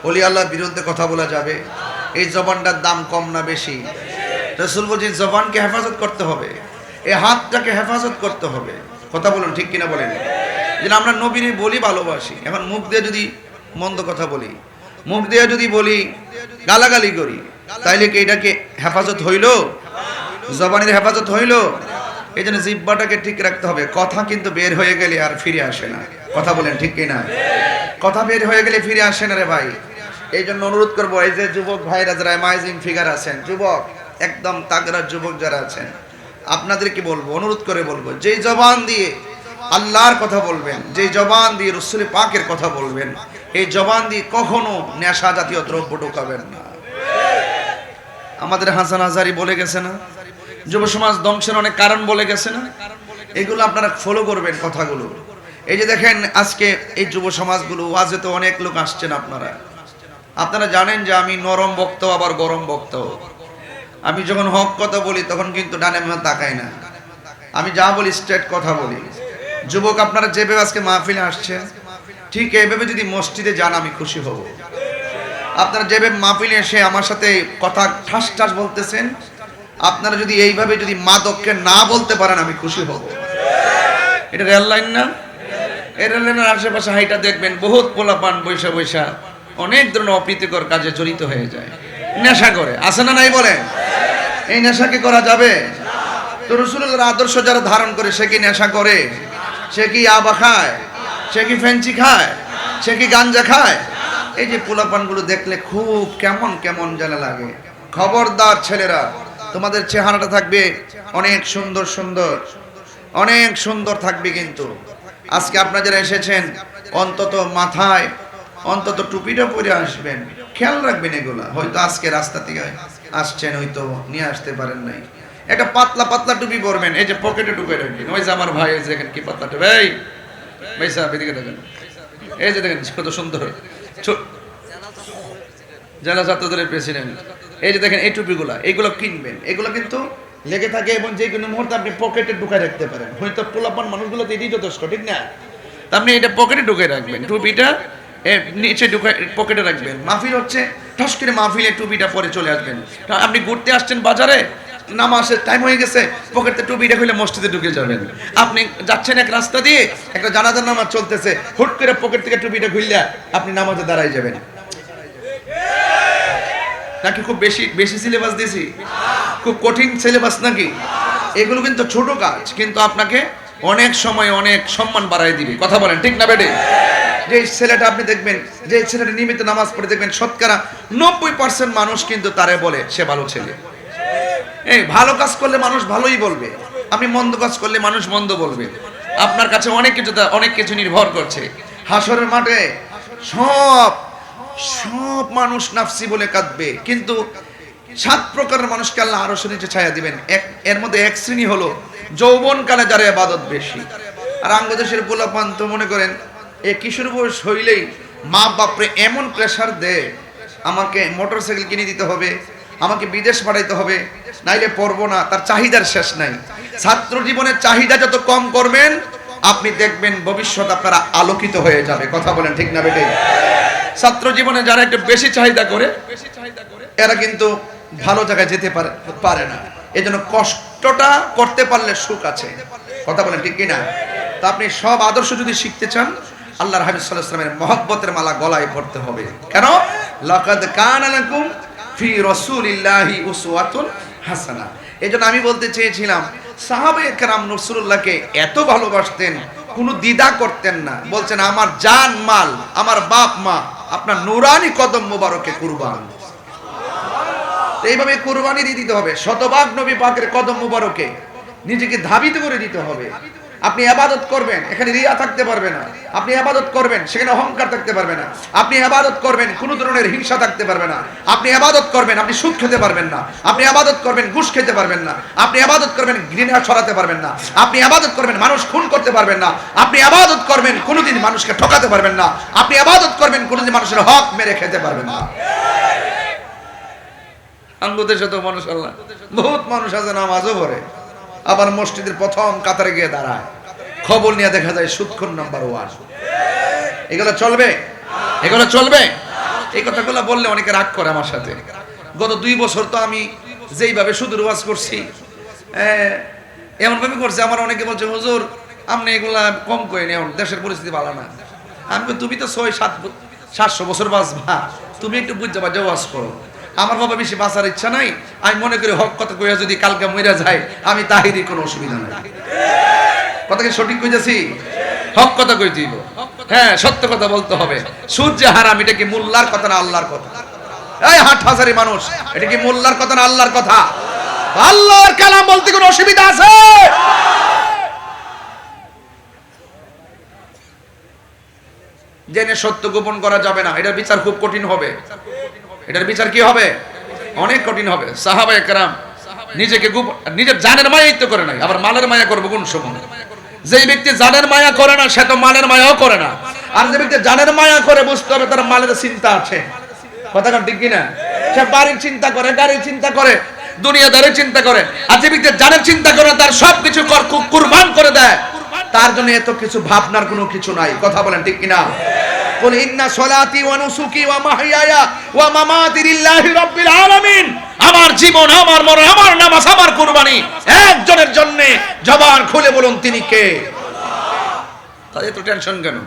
ওলি আল্লাহর বিরুদ্ধে কথা বলা যাবে? এই জবানটার দাম কম না বেশি? রাসূল বলেন জবানকে হেফাজত করতে হবে, এই হাতটাকে হেফাজত করতে হবে। কথা বলুন, ঠিক কিনা বলেন? যে আমরা নবীরে বলি ভালোবাসি, এখন মুখ দিয়ে যদি মন্দ কথা বলি, মুখ দিয়ে যদি বলি গালাগালি করি, তাইলে কি এটাকে হেফাজত হইল? জবানের হেফাজত হইল? এই জন্য জিহ্বাটাকে ঠিক রাখতে হবে। কথা কিন্তু বের হয়ে গেলে আর ফিরে আসে না। কথা বলেন ঠিক কিনা? কথা বের হয়ে গেলে ফিরে আসে না রে ভাই। এই জন্য অনুরোধ করবো, এই যে যুবক ভাইরা যারা অ্যামাইজিং ফিগার আছেন, যুবক একদম তাগড়া যুবক যারা আছেন, আপনাদেরকে বলবো, অনুরোধ করে বলবো, যেই জবান দিয়ে আল্লাহর কথা বলবেন, যেই জবান দিয়ে রাসূল পাকের কথা বলবেন, এই জবান দিয়ে কখনো নেশা জাতীয় দ্রব্য ঢোকাবেন না। আমাদের হাসান হাজারি বলে গেছে না, যুব সমাজ ধ্বংসের অনেক কারণ বলে গেছে না, এগুলো আপনারা ফলো করবেন কথাগুলো। এই যে দেখেন আজকে এই যুব সমাজগুলো, ওয়াজে তো অনেক লোক আসছেন, আপনারা জানেন যে আমি নরম বক্তা আবার গরম বক্তা। আমি যখন হক কথা বলি তখন কিন্তু ডানে বামে তাকাই না, আমি যা বলি স্ট্রেট কথা বলি। যুবক আপনারা যেভাবে আজকে মাহফিলে আসছেন, ঠিক এইভাবে যদি মসজিদে যান আমি খুশি হব। আপনারা যেভাবে মাহফিলে এসে আমার সাথে কথা ঠাস ঠাস বলতেছেন, আপনারা যদি এইভাবে যদি মাদককে না বলতে পারেন আমি খুশি হব। এটা রেল লাইন না? এই রেল লাইনের আশেপাশে হাইটা দেখবেন বহুত পোলাপান বৈশা বৈশা অনেক ধরনের অপ্রীতিকর কাজে জড়িত হয়ে যায়, নেশা করে। আছে না নাই বলেন? এই নেশা কি করা যাবে? তো রাসূলুল্লাহর আদর্শ যারা ধারণ করে, সে কি নেশা করে? সে কি ইয়াবা খায়? সে কি ফেঞ্চি খায়? সে কি গাঞ্জা খায়? এই যে পোলাপানগুলো দেখলে খুব কেমন কেমন যেন লাগে। খবরদার ছেলেরা, তোমাদের চেহারাটা থাকবে অনেক সুন্দর সুন্দর, অনেক সুন্দর থাকবে, কিন্তু আজকে আপনারা যারা এসেছেন অন্তত মাথায় অন্তত টুপিটা পরে আসবেন, খেয়াল রাখবেন এগুলা। হয়তো আজকে রাস্তা থেকে আসছেন, হয়তো নিয়ে আসতে পারেন নাই, একটা পাতলা পাতলা টুপি পরবেন, এই যে পকেটে ঢুকে রাখবেন। ওই যে আমার ভাই, এই যে দেখেন কি পাতলা টুপি, এই ভাই সাহেব এদিকে দেখেন, এই যে দেখেন কত সুন্দর জেলা ছাত্রদলের প্রেসিডেন্ট। এই যে দেখেন এই টুপিগুলা, এইগুলো কিনবেন, এগুলো কিন্তু লেগে থাকে এবং যে কোনো মুহূর্তে আপনি পকেটে ঢুকায় রাখতে পারেন। হয়তো পোলাপান মানুষগুলো তো এটাই যথেষ্ট, ঠিক না? আপনি এটা পকেটে ঢুকে রাখবেন, টুপিটা নিচে ঢুকায় পকেটে রাখবেন। মাহফিল হচ্ছে, ঠাস করে মাহফিলে টুপিটা পরে চলে আসবেন। আপনি ঘুরতে আসছেন বাজারে, নামাজের টাইম হয়ে গেছে, পকেটে টুপিটা খুলে মসজিদে ঢুকে যাবেন। আপনি যাচ্ছেন এক রাস্তা দিয়ে, একটা জানাজার নামাজ চলতেছে, হুট করে পকেট থেকে টুপিটা খুললে আপনি নামাজে দাঁড়ায় যাবেন। নাকি খুব বেশি বেশি সিলেবাস দিয়েছি? খুব কঠিন সিলেবাস নাকি? এগুলো কিন্তু ছোট কাজ, কিন্তু আপনাকে অনেক সময় অনেক সম্মান বাড়াই দিবে। কথা বলেন ঠিক না বেটে? যে ছেলেটা আপনি দেখবেন, যে ছেলেটা নিয়মিত নামাজ পড়ে, দেখবেন শতকরা 90% মানুষ কিন্তু তারে বলে সে ভালো ছেলে। এই ভালো কাজ করলে মানুষ ভালোই বলবে, আপনি মন্দ কাজ করলে মানুষ মন্দ বলবে। আপনার কাছে অনেক কিছু নির্ভর করছে। হাসরের মাঠে সব মানুষ নাফসি বলে কাঁদবে, কিন্তু 7 প্রকারের মানুষকে আল্লাহ আরশের নিচে ছায়া দিবেন। এর মধ্যে এক শ্রেণী হলো যৌবনকালে যারা ইবাদত বেশি। আর আঙ্গদেশের পোলাপান তো মনে করেন এই কিশোর বয়স হইলেই মা বাপরে এমন প্রেসার দেয়, আমাকে মোটরসাইকেল কিনে দিতে হবে, আমাকে বিদেশ পাঠাইতে হবে, নাইলে পড়বো না। তার চাহিদার শেষ নাই। ছাত্র জীবনের চাহিদা যত কম করবেন, আপনি দেখবেন ভবিষ্যৎ আপনারা আলোকিত হয়ে যাবে। কথা বলেন ঠিক না বেটে? ছাত্র জীবনে যারা একটু বেশি চাহিদা করে, এরা কিন্তু ভালো জায়গায় যেতে পারে না। এই জন্য কষ্টটা করতে পারলে সুখ আছে। কথা বলেন ঠিক কিনা? তা আপনি সব আদর্শ যদি শিখতে চান, আল্লাহর হাবিব সাল্লাল্লাহু আলাইহি ওয়াসাল্লামের মহব্বতের মালা গলায় পড়তে হবে। কেন? লাকাদ কানা লাকুম ফি রাসূলিল্লাহি উসওয়াতুন হাসানাহ। এজন্য আমি বলতে চেয়েছিলাম, সাহাবায়ে কেরাম রাসূলুল্লাহকে এত ভালোবাসতেন, কোনো দ্বিধা করতেন না। বলছেন আমার জান মাল, আমার বাপ মা আপনার নুরানি কদম মোবারকে কুরবান। এইভাবে কুরবানি দিয়ে দিতে হবে। শতভাগ নবী পাকের কদম মোবারকে নিজেকে ধাবিত করে দিতে হবে। আপনি ইবাদত করবেন, এখানে রিয়া থাকতে পারবে না। আপনি ইবাদত করবেন, সেখানে অহংকার থাকতে পারবে না। আপনি ইবাদত করবেন, কোনো ধরনের হিংসা থাকতে পারবে না। আপনি ইবাদত করবেন, আপনি সুদ খেতে পারবেন না। আপনি ইবাদত করবেন, ঘুষ খেতে পারবেন না। আপনি ইবাদত করবেন, ঘৃণা ছড়াতে পারবেন না। আপনি ইবাদত করবেন, মানুষ খুন করতে পারবেন না। আপনি ইবাদত করবেন, কোনোদিন মানুষকে ঠকাতে পারবেন না। আপনি ইবাদত করবেন, কোনোদিন মানুষের হক মেরে খেতে পারবেন না। আঙ্গুদেশে তো মানুষ, আল্লাহ বহুত মানুষ আছে নামাজও পড়ে, আবার মসজিদের প্রথম কাতারে গিয়ে দাঁড়ায়, খবর নিয়ে দেখা যায় সুদখোর নাম্বার 1। এগুলো চলবে? এগুলো চলবে? এই কথাগুলো বললে অনেকে রাগ করে আমার সাথে। গত 2 বছর তো আমি যেইভাবে শুধু ওয়াজ করছি, এমন ভাবে করছি, আমার অনেকে বলছে হুজুর আপনি এগুলা কম করে নেন, দেশের পরিস্থিতি ভালো না। আমি তুমি তো 6-7-700 বছর বাঁচবা, তুমি একটু বুঝ যাবা যে ওয়াজ করো। আমার বাবা বেশি বাঁচার ইচ্ছা নাই, আমি মনে করি হক কথা কইয়া যদি কালকে মইরা যায় আমি তাহিরি কোনো অসুবিধা নাই। কথা কি সঠিক কইতাছি? হক কথা কই দিব, হ্যাঁ সত্য কথা বলতে হবে। সুদ যে হারাম, এটা কি মোল্লার কথা না আল্লাহর কথা? এই হাট হাজারি মানুষ, এটা কি মোল্লার কথা না আল্লাহর কথা? আল্লাহর কালাম বলতে কোনো অসুবিধা আছে? জেনে সত্য গোপন করা যাবে না, এটার বিচার খুব কঠিন হবে। এটার বিচার কি হবে? অনেক কঠিন হবে। সাহাবায়ে কেরাম নিজেকে নিজের জানের মায়াই তো করে নাই, আবার মালের মায়া করবে কোন সময়? যে ব্যক্তি জানের মায়া করে না সে তো মালের মায়াও করে না। আর যে ব্যক্তি জানের মায়া করে, বুঝতে হবে তার মালের চিন্তা আছে। কথা কান ঠিক কিনা? সে বাড়ির চিন্তা করে, গাড়ির চিন্তা করে, দুনিয়াদারের চিন্তা করে। আর যে ব্যক্তি জানের চিন্তা করে, তার সবকিছু কুরবান করে দেয়, তার জন্য এত কিছু ভাবনার কোনো কিছু নাই। কথা বলেন ঠিক কিনা? কুল ইন্না সলাতি ওয়া নুসুকি ওয়া মাহইয়ায়া ওয়া মামাতি লিল্লাহি রাব্বিল আলামিন। আমার জীবন, আমার মরণ, আমার নামাজ, আমার কুরবানি একজনের জন্য। জবান খুলে বলুন তিনি কে? তাই এত টেনশন কেন?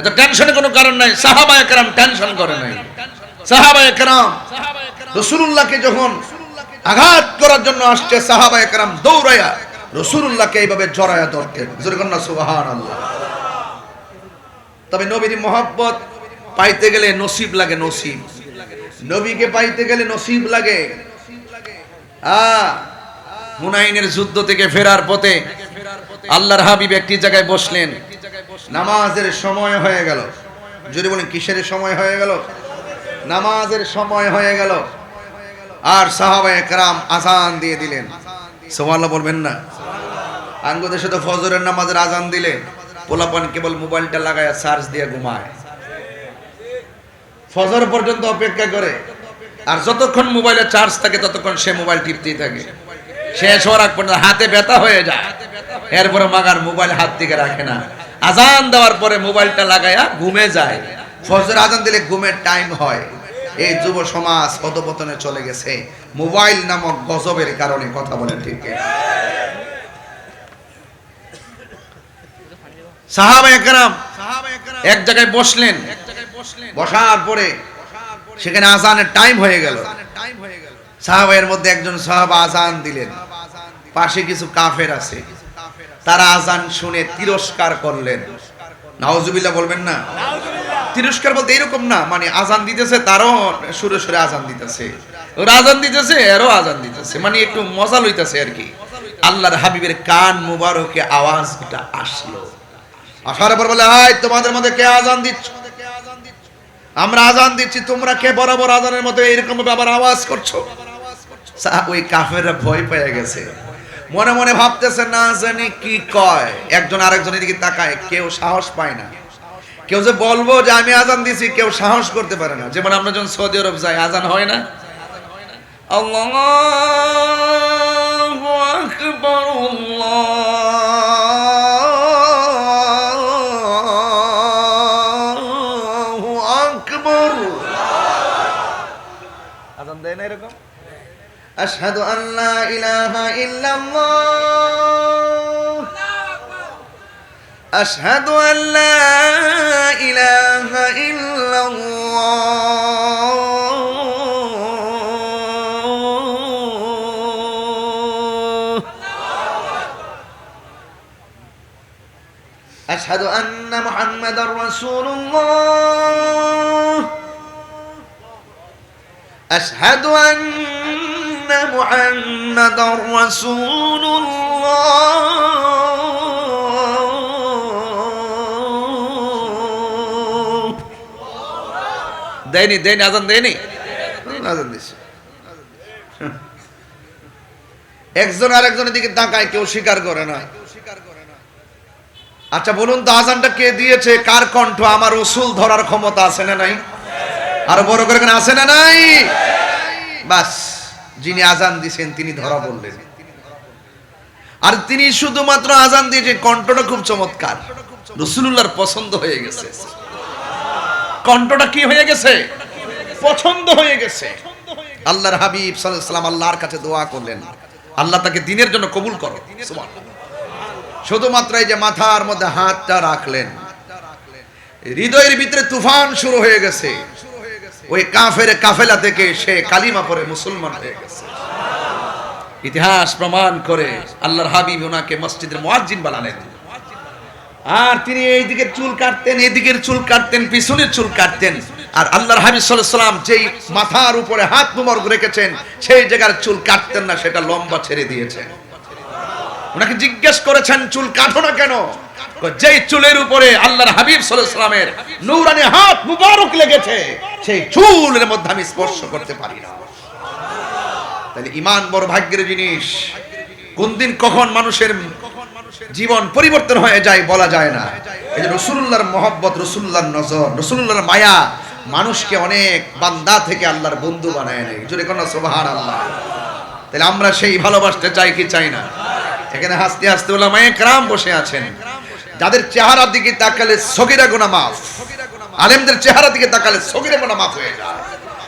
এত টেনশনের কোনো কারণ নাই। সাহাবায়ে কেরাম টেনশন করে নাই। সাহাবায়ে কেরাম রাসূলুল্লাহকে যখন আঘাত করার জন্য আসছে, সাহাবায়ে কেরাম দৌড়ায়া রাসূলুল্লাহকে এইভাবে জড়ায়া ধরতেন। জোরে বলুন না সুবহানাল্লাহ। তবে নবীর মহব্বত পাইতে গেলে নসিব লাগে, নসিব। নবীকে পাইতে গেলে নসিব লাগে। হুনাইনের যুদ্ধ থেকে ফেরার পথে আল্লাহর হাবিব একটি জায়গায় বসলেন। নামাজের সময় হয়ে গেল। যদি বলেন কিসের সময় হয়ে গেল? নামাজের সময় হয়ে গেল। আর সাহাবায়ে কেরাম আযান দিয়ে দিলেন। সুবহানাল্লাহ বলবেন না? আঙ্গো দেশে তো ফজরের নামাজের আযান দিলে পোলাপান কেবল মোবাইলটা লাগায়া চার্জ দিয়ে ঘুমায়, ফজর পর্যন্ত অপেক্ষা করে। আর যতক্ষণ মোবাইলে চার্জ থাকে ততক্ষণ সে মোবাইল টিপতেই থাকে। শেষ হওয়ার আগ পর্যন্ত হাতে ব্যথা হয়ে যায়, এরপরে মাগার মোবাইল হাত থেকে রাখে না। আজান দেওয়ার পরে মোবাইলটা লাগায়া ঘুমে যায়। ফজর আজান দিলে ঘুমের টাইম হয়। এই যুব সমাজ অধপতনে চলে গেছে মোবাইল নামক গজবের কারণে। কথা বলেন ঠিক? সাহাবায়ে কেরাম এক জায়গায় বসলেন। বসার পরে সেখানে আজানের টাইম হয়ে গেল। সাহাবায়ের মধ্যে একজন সাহাবা আজান দিলেন। পাশে কিছু কাফের আছে, তারা আজান শুনে তিরস্কার করলেন। নাউজুবিল্লাহ বলবেন না? তিরস্কার বলতে এরকম না, মানে আজান দিতেছে তারও সুরে সুরে আজান দিতেছে, ওরা আজান দিতেছে এরও আজান দিতেছে, মানে একটু মজা লইতেছে আর কি। আল্লাহর হাবিবের কান মুবারকে আওয়াজটা আসলো। আসার পর বলে, হাই তোমাদের মধ্যে কে আজান দিচ্ছ? আমরা আজান দিচ্ছি, তোমরা কে বরাবর আজানের মতো এরকম ভাবে আবার আওয়াজ করছো? ওই কাফেররা ভয় পেয়ে গেছে, মনে মনে ভাবতেছে না জানি কি কয়। একজন আরেকজনের দিকে তাকায়, কেউ সাহস পায় না। কেউ যে বলবো যে আমি আজান দিছি, কেউ সাহস করতে পারে না। যেমন আমরা যখন সৌদি আরব যাই, আজান হয় না, আল্লাহু আকবার আল্লাহু আকবার, আজান দেয় না এরকম? আশহাদু আল্লা ইলাহা ইল্লাল্লাহ, আশহাদু আল্লা ইলাহা ইল্লাল্লাহ, আশহাদু আন্না মুহাম্মাদার রাসূলুল্লাহ, আশহাদু আন্না মুহাম্মাদার রাসূলুল্লাহ। দেয়নি দেয়নি আজান দেয়নি, আজান দিছে। একজন আরেকজনের দিকে তাকায়, কেউ স্বীকার করে না। আচ্ছা বলুন তো, আজানটা কে দিয়েছে? কার কণ্ঠ? আমার রাসূল ধরার ক্ষমতা আছে না নাই? আরো বড় করে আছে না নাই? বাস, যিনি আজান দিয়েছেন তিনি ধরা বললেন। আর তিনি শুধুমাত্র আজান দিয়েছেন, কণ্ঠটা খুব চমৎকার, রাসূলুল্লাহর পছন্দ হয়ে গেছে। কণ্ঠটা কি হয়ে গেছে? পছন্দ হয়ে গেছে। আল্লাহর হাবিব সাল্লাল্লাহু আলাইহি ওয়াসাল্লাম আল্লাহর কাছে দোয়া করলেন, আল্লাহ তাকে দ্বীনের জন্য কবুল করো। শুধুমাত্র এই যে মাথার মধ্যে হাতটা রাখলেন, হৃদয়ের ভিতরে তুফান শুরু হয়ে গেছে। ওই কাফের কাফেলা থেকে সে কালিমা পড়ে মুসলমান হয়ে গেছে। ইতিহাস প্রমাণ করে আল্লাহর হাবিব ওনাকে মসজিদের মুয়াজ্জিন বানালেন। আর তিনি এই দিকের চুল কাটতেন, এই দিকের চুল কাটতেন, পিছনের চুল কাটতেন। আর আল্লাহর হাবিব সাল্লাল্লাহু আলাইহি সাল্লাম যেই মাথার উপরে হাত মুবারক রেখেছেন সেই জায়গার চুল কাটতেন না, সেটা লম্বা ছেড়ে দিয়েছেন। ওনাকে জিজ্ঞেস করেছেন চুল কাটো না কেন? যেই চুলের উপরে আল্লাহর হাবিব সাল্লাল্লাহু আলাইহি সাল্লামের নূরানি হাত মুবারক লেগেছে সেই চুলের মধ্যে আমি স্পর্শ করতে পারি না। তাহলে ঈমান বড় ভাগ্যের জিনিস। কোন দিন কখন মানুষের জীবন পরিবর্তন হয়ে যায় বলা যায় না। এই যে রাসূলুল্লাহর মহব্বত, রাসূলুল্লাহর নজর, রাসূলুল্লাহর মায়া মানুষকে অনেক বান্দা থেকে আল্লাহর বন্ধু বানায় নেয়। জোরে কোন সুবহানাল্লাহ। তাহলে আমরা সেই ভালোবাসতে চাই কি চাই না? এখানে হাসতে হাসতে উলামায়ে কেরাম বসে আছেন, যাদের চেহারার দিকে তাকালে সগীরা গুনাহ মাফ, আলেমদের চেহারার দিকে তাকালে সগীরা গুনাহ মাফ হয়ে যায়।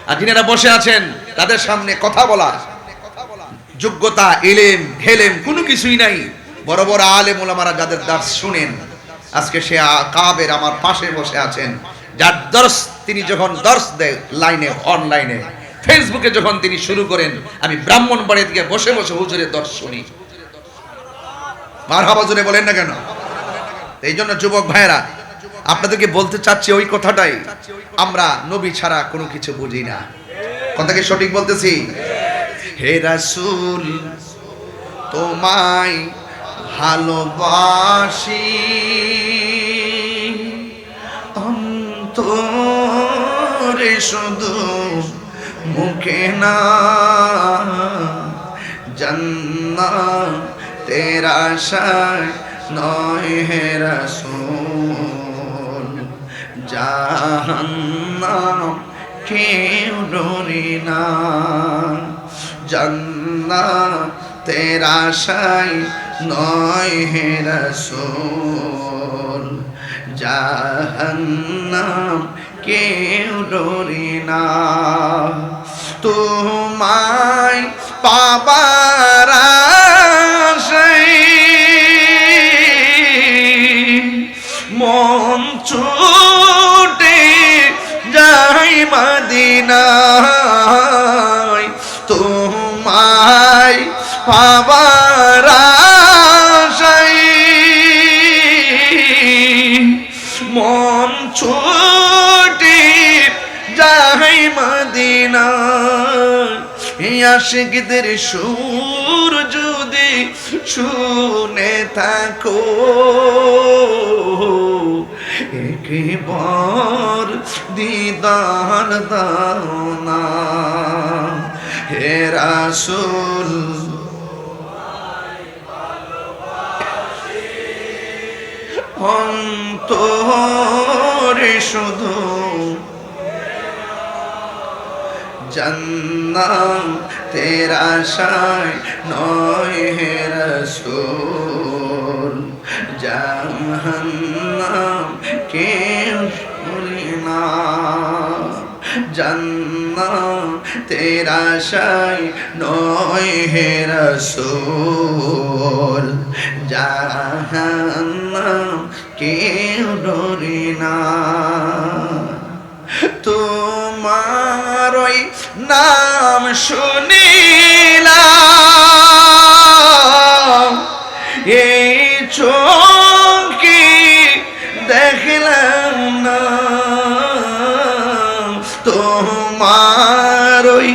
আর যিনারা বসে আছেন তাদের সামনে কথা বলা যোগ্যতা, ইলম হেলেম কোনো কিছুই নাই। বড় বড় আলেম ওলামারা যাদের দার্স শুনেন, আজকে সে কাবের আমার পাশে বসে আছেন, যার দর্স তিনি যখন দর্স দেয় লাইনে অনলাইনে ফেসবুকে যখন তিনি শুরু করেন, আমি ব্রাহ্মণবাড়িয়া থেকে বসে বসে হুজুরের দর্স শুনি। মারহাবা জোরে বলেন না কেন? এই জন্য যুবক ভাইয়েরা আপনাদেরকে বলতে চাচ্ছি ওই কথাটাই, আমরা নবী ছাড়া কোনো কিছু বুঝি না। কথা কি সঠিক বলতেছি? হে রাসূল তোমায় ভালোবাসি, অন্তরে শুধু মুখে না, জান্নাতের আশায় নয় হে রাসূল, জাহান্নাম কেউ ডরি না, জান্নাতের আশায় নয় হে রাসূল, জাহান্নাম কেউ ডরি না। তোমায় পাবার আশায় মন ছুটে যাই মদিনায়, তোমায় পাবার আশায় মন ছুটে যাই মদিনায়। আশিকদের সুর যদি শুনে থাকো, একবার দিদার দাও না হে রাসূল, অন্তরে শুধু জান্নাতের আশায় নয় হে রাসূল, জাহান্নাম কেউ ডরি না, জান্নাতের আশায় নয় হে রাসূল, জাহান্নাম কেউ ডরি না। তোমার ওই নাম শুনিলাম, এই চোখে দেখলাম না, তোমার ওই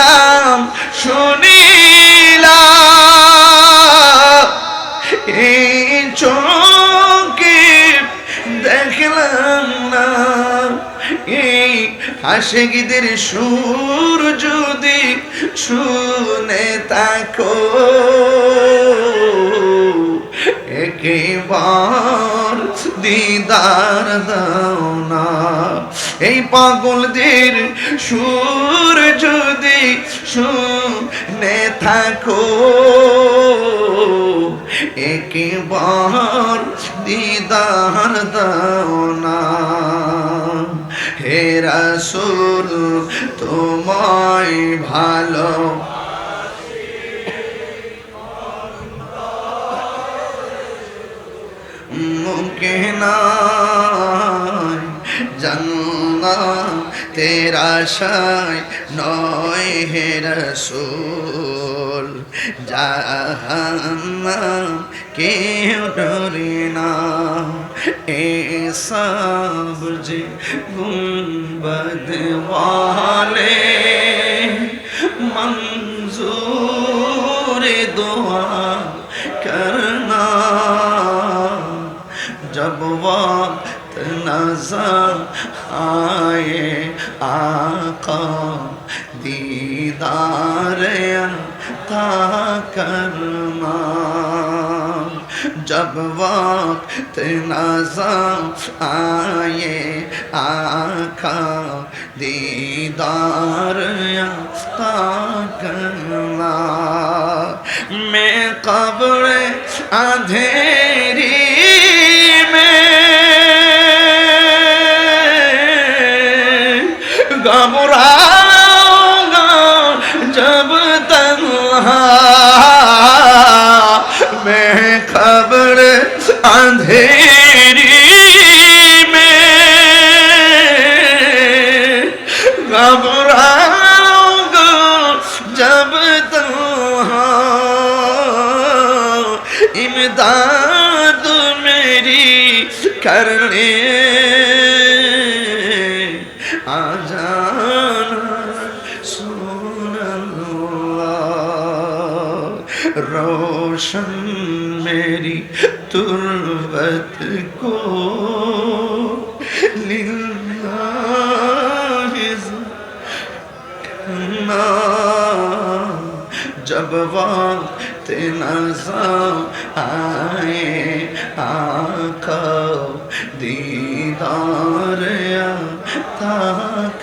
নাম শুনিলাম, এই চোখে দেখলাম না। এই আশিকদের সুর যদি শুনে থাকো, একবার দিদার দাও না। এই পাগলদের সুর যদি শুনে থাকো, একবার দিদার দাও না হে রাসূল, তোমায় ভালো মুখে নাই, আল্লাহ তেরা আশায় নয় হে রসূল জাহান্নাম কেউ ডরে না এ সব যে গুম্বদ वाले मंजूर दुआ करना जब वक्त नजर आए आका दीदार अता करना जब वक्त नजर आए आका दीदार अता करना मैं कब्र अंधेरी में घबराऊंगा जब तन्हा मैं कब्र अंधेरी में घबराऊंगा जब तन्हा इमदाद मेरी करने आ जाना सुनल्लाह रोशन मेरी तुर्बत को लिल्लाहि करना जब वक्त नज़र आए आका दीदार अता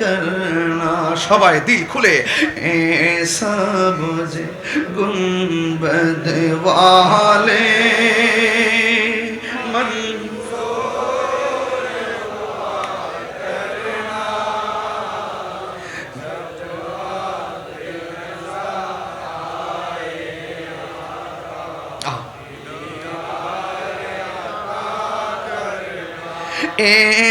करना সবাই দিল খুলে এ সব যে গুম্বদ वाले ए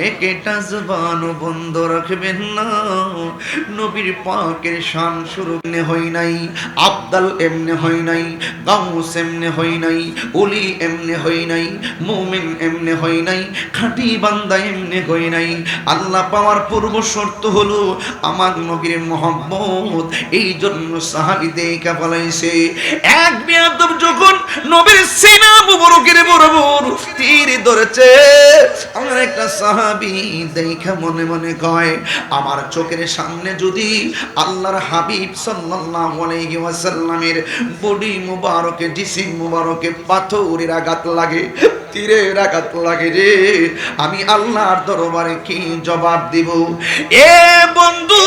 একটা জবানও বন্ধ রাখবেন না নবীর পাকের শান শুরু এমনি হয় নাই আবদাল এমনি হয় নাই গাউস এমনি হয় নাই ওলি এমনি হয় নাই মুমিন এমনি হয় নাই খাঁটি বান্দা এমনি হয় নাই আল্লাহ পাওয়ার পূর্ব শর্ত হলো আমার নবীর মহব্বত এই জন্য সাহাবী দেখা বলাইছে এক বেয়াদব যখন নবীর সিনা মুবারকের বরাবর তীর ধরেছে আমার একটা সাহাবী দেখা মনে মনে কয় আমার চোখের সামনে যদি আল্লাহর হাবিব সাল্লাল্লাহু আলাইহি ওয়াসাল্লামের বডি মুবারকে জিসিম মুবারকে পাথরের আঘাত লাগে তীরের আঘাত লাগে রে আমি আল্লাহর দরবারে কি জবাব দিব এ বন্ধু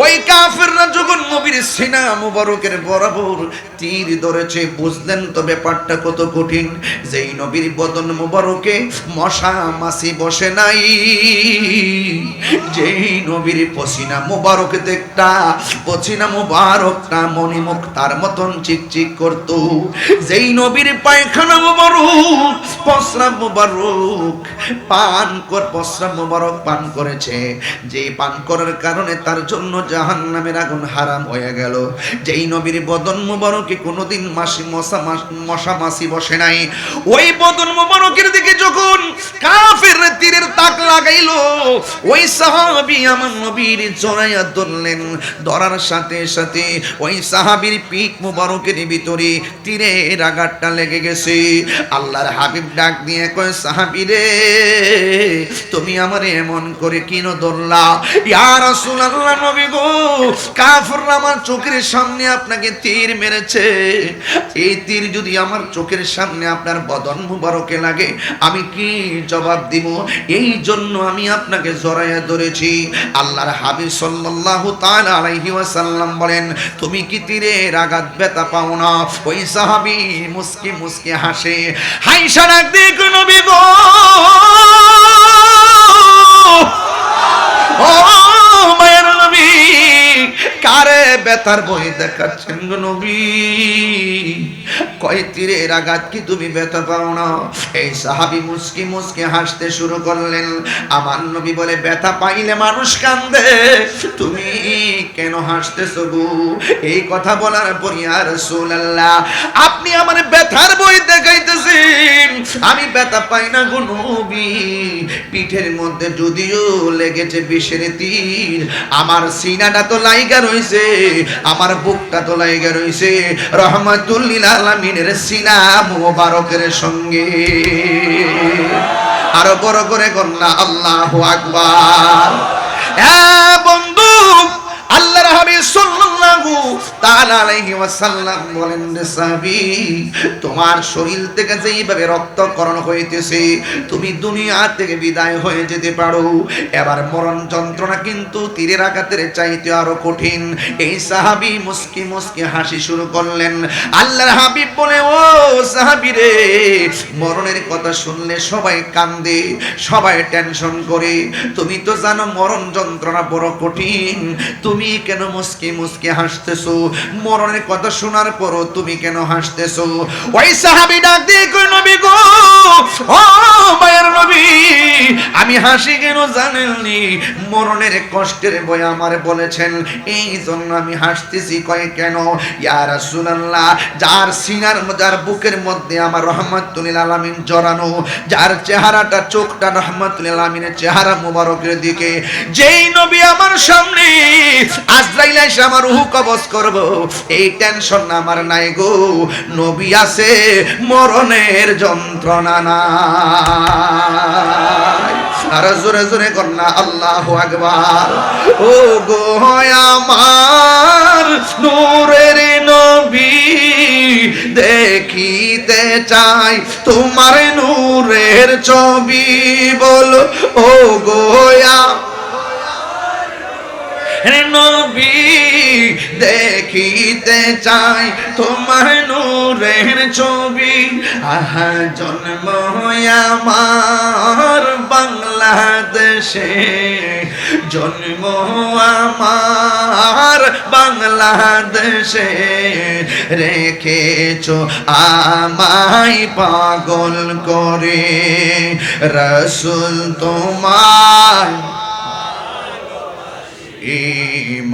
ওই কাফেররা যখন নবীর সিনা মুবারকের বরাবর তীর ধরেছে বুঝলেন তো ব্যাপারটা কত কঠিন যেই নবীর বদন মুবারকে মশা মাছি বসে নাই যেই নবীর পসিনা মুবারক দেখতা পসিনা মুবারকটা মণিমুখ তার মতন চিকচিক করত যেই নবীর পায়খানা মুবারক প্রস্রাব মুবারক প্রস্রাব মুবারক পান করেছে যে পান করার কারণে কারণে তার জন্য জাহান্নামের আগুন হারাম হয়ে গেল। যেই নবীর বদন মুবারকে কোনোদিন মশা মাছি বসে নাই, ওই বদন মুবারকের দিকে যখন কাফের তীরের তাক লাগাইলো, ওই সাহাবী আমার নবীর জড়াইয়া ধরলেন। ধরার সাথে সাথে ওই সাহাবীর পিঠ মুবারকের ভিতরে তীরের আঘাতটা লেগে গেছে। আল্লাহর হাবিব ডাক দিয়ে কয়, সাহাবী রে, তুমি আমারে এমন করে কিনো ধরলা? ইয়া রাসূলুল্লাহ, নবী গো, কাফেররা আমার চোখের সামনে আপনাকে তীর মেরেছে। এই তীর যদি আমার চোখের সামনে আপনার বদন মুবারকে লাগে, আমি কি জবাব দিব? এই জন্য আমি আপনাকে জড়াইয়া ধরেছি। আল্লাহর হাবিব সাল্লাল্লাহু তাআলা আলাইহি ওয়াসাল্লাম বলেন, তুমি কি তীরের আঘাত ব্যথা পাও না? ওই সাহাবী মুস্কি মুস্কি হাসে, হাইসা ডাক দিয়ে কয়, নবী গো, ও মায়ের নবী, কারে ব্যথার ভয় দেখাচ্ছেন গো নবী? কয় তীরের আঘাত কি তুমি ব্যথা পাও না? এই সাহাবী মুস্কি মুস্কি হাসতে শুরু করলেন। আমার নবী বলে, ব্যথা পাইলে মানুষ কান্দে, তুমি কেন হাসতেছো গো? এই কথা বলার পর, ইয়া রাসূলুল্লাহ, আপনি আমার ব্যথার ভয় দেখাইতেছেন, আমি ব্যথা পাই না গো নবী। পিঠের মধ্যে যদিও লেগেছে বিষের তীর, আমার সিনাটা তো লাইগা রইছে, আমার বুকটা তো লাইগা রইছে রহমাতুল লিল আলামিনের সিনা মুবারকের সঙ্গে। আরো বড় করে কন্যা আল্লাহু আকবার। বন্ধু, আল্লাহর হাবিব সাল্লাল্লাহু তাআলা আলাইহি ওয়াসাল্লাম বলেন, সাহাবী, তোমার শরীর থেকে যেইভাবে রক্তক্ষরণ হইতেছে, তুমি দুনিয়া থেকে বিদায় হয়ে যেতে পারো। এবার মরণ যন্ত্রণা কিন্তু তীরের আঘাতের চাইতে আরো কঠিন। এই সাহাবী মুস্কি মুস্কি হাসি শুরু করলেন। আল্লাহর হাবিব বলে, ও সাহাবী রে, মরণের কথা শুনলে সবাই কান্দে, সবাই টেনশন করে, তুমি তো জানো মরণ যন্ত্রণা বড় কঠিন, তুমি কেন মুস্কি মুস্কি হাসতেছো? মরণের কথা শোনার পরও তুমি কেন হাসতেছো? ওই সাহাবী ডাক দিয়ে কই, নবী গো, ও মায়ের নবী, আমি হাসি কেন জানেননি? মরণের কষ্টের ভয় আমার বলেছেন, এই জন্য আমি হাসতেছি। কয় কেন? ইয়া রাসূলুল্লাহ, যার সিনার, যার বুকের মধ্যে আমার রহমাতুল লিল আলামিন জড়ানো, যার চেহারাটা, চোখটা রহমাতুল লিল আলামিনের চেহারা মুবারকের দিকে, যেই নবী আমার সামনে আজরাইল এসে আমার রূহ কবজ করব, এই টেনশন আমার নাই গো। নবী আছে, মরণের যন্ত্রণা নাই। আর জোরে জোরে কন্যা আল্লাহু আকবার। ও গো আমার নূরের নবী, দেখিতে চাই তোমার নূরের ছবি, বলো ও গো নবী, দেখিতে চাই তোমার নূরের ছবি। আহা, জন্ম আমার বাংলাদেশে, জন্ম আমার বাংলাদেশে, রেখেছো আমায় পাগল করে, রাসূল তোমার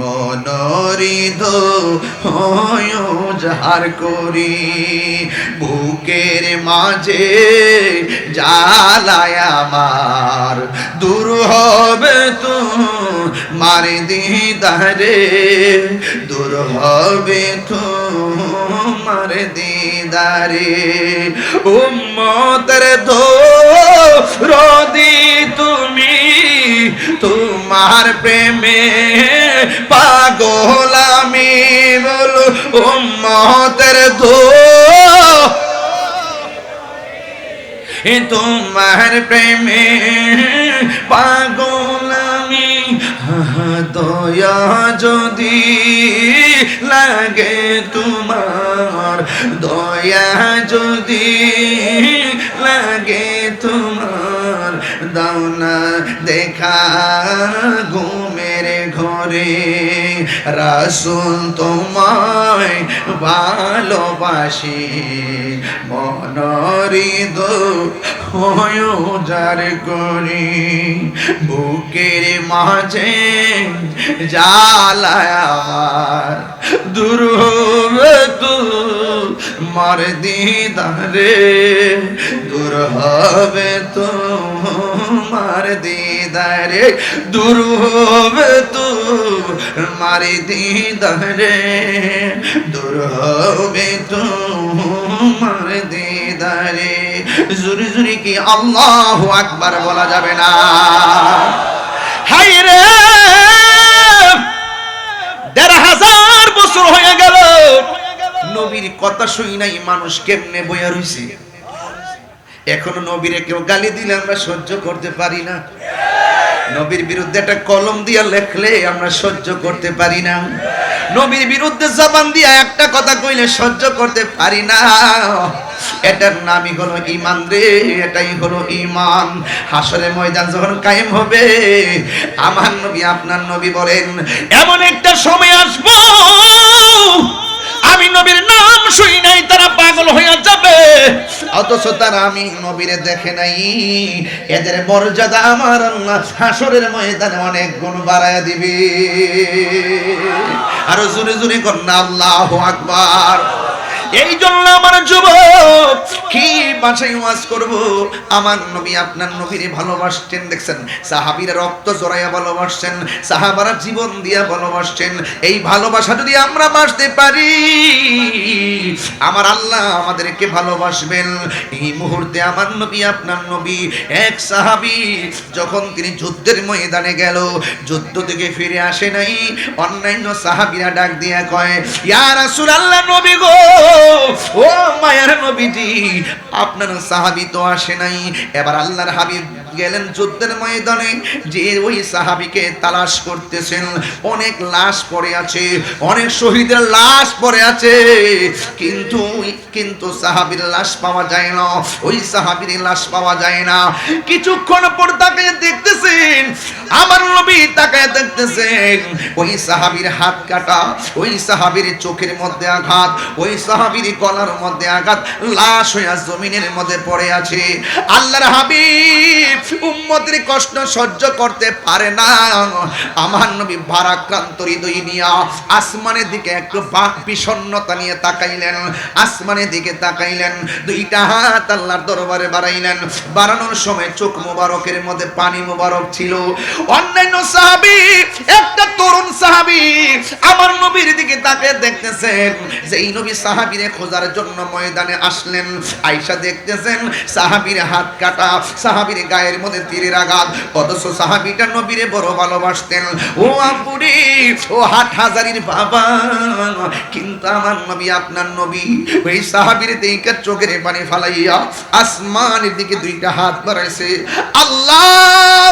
মনোরিধ জাহার করি, বুকের মাঝে জ্বালায় আমার, দূর হবে তোমার দিদারে, দূর হবে তোমার দিদারে। উম্মতের দরদি তুমি, তোমার প্রেমে পাগল আমি, বলো উম্মতের তোমার প্রেমে পাগল আমি। দয়া যদি লাগে তোমার, দয়া যদি লাগে তোমার, দাও না দেখা ঘুমের ঘরে, রাসূল তোমায় ভালোবাসি, মনোরিধ যার করি বুকের মাঝে জ্বালায় আমার দূর হবে তোমার দিদারে দূর হবে তোমার দিদারে দূর হবে তোমার দিদারে দূর হবে তোমার দিদারে জুরি জুরি কি আল্লাহু আকবার বলা যাবে না? হায় রে ১৫০০ বছর হয়ে গেল নবীর কথা শুই নাই মানুষ কেমনে বইয়া রইছে। এখনো নবীরে কেউ গালি দিলে আমরা সহ্য করতে পারি না। নবীর বিরুদ্ধে একটা কলম দিয়া লেখলে আমরা সহ্য করতে পারি না। নবীর বিরুদ্ধে জবান দিয়া একটা কথা কইলে সহ্য করতে পারি না। এটার নামই হলো ঈমান রে, এটাই হলো ঈমান। হাসরের ময়দান যখন কায়েম হবে, আমার নবী আপনার নবী বলেন এমন একটা সময় আসবো আমি নবীর নাম শুই নাই তারা পাগল হয়ে যাবে, অথচ তারা আমি নবীরে দেখে নাই। এদের মর্যাদা আমার আল্লাহ হাসরের ময়দানে অনেক গুণ বাড়ায় দিবে। আরো জোরে জোরে করেন আল্লাহু আকবার। এই জন্য আমার যুবক কি ভাষায় ওয়াজ করব, আমার নবী আপনার নবীরে ভালোবাসতেন। দেখছেন সাহাবীরা রক্ত জড়াইয়া ভালোবাসছেন, সাহাবারা জীবন দিয়া ভালোবাসছেন। এই ভালোবাসা যদি আমরা বাঁচতে পারি, আমার আল্লাহ আমাদেরকে ভালোবাসবেন। এই মুহূর্তে আমার নবী আপনার নবী এক সাহাবী যখন তিনি যুদ্ধের ময়দানে গেল, যুদ্ধ থেকে ফিরে আসে নাই, অন্যান্য সাহাবীরা ডাক দিয়া কয় ইয়া রাসূলুল্লাহ নবী গো, ও মায়ার নবীজি আপনার সাহাবী তো আসে নাই। এবার আল্লাহর হাবিব গেলেন যুদ্ধের ময়দানে, যে ওই সাহাবীকে তালাশ করতেছেন। অনেক লাশ পড়ে আছে, অনেক শহীদের লাশ পড়ে আছে, কিন্তু সাহাবীর লাশ পাওয়া যায় না, ওই সাহাবীর লাশ পাওয়া যায় না। কিছুক্ষণ পর তাকিয়ে দেখতেছেন, আমার নবী তাকিয়ে দেখতেছেন, ওই সাহাবীর হাত কাটা, ওই সাহাবীর চোখের মধ্যে আঘাত, ওই সাহাবীর গলার মধ্যে আঘাত, লাশ হইয়া জমিনের মধ্যে পড়ে আছে। আল্লাহর হাবিব উম্মতের কষ্ট সহ্য করতে পারে না। আমার নবী ভারাক্রান্ত হৃদয় নিয়ে আসমানের দিকে একটু বিষণ্ণতা নিয়ে তাকাইলেন, আসমানের দিকে তাকাইলেন, দুইটা হাত আল্লাহর দরবারে বাড়াইলেন। বাড়ানোর সময় চোখ মোবারকের মধ্যে পানি মোবারক ছিল। অন্যান্য সাহাবী, একটা তরুণ সাহাবী আমার নবীর দিকে তাকিয়ে দেখতেছেন যে এই নবী সাহাবীরে খোঁজার জন্য ময়দানে আসলেন। আয়েশা দেখতেছেন সাহাবীর হাত কাটা, সাহাবীর গায়ের মধ্যে তীরের আঘাত, অথচ সাহাবীটা নবীরে বড় ভালোবাসতেন। ও আপুরি, ও হাটহাজারীর বাবা, কিন্তু আমার নবী আপনার নবী ওই সাহাবীর দিকে চোখের পানি ফালাইয়া আসমানের দিকে দুইটা হাত বাড়াইছে, আল্লাহ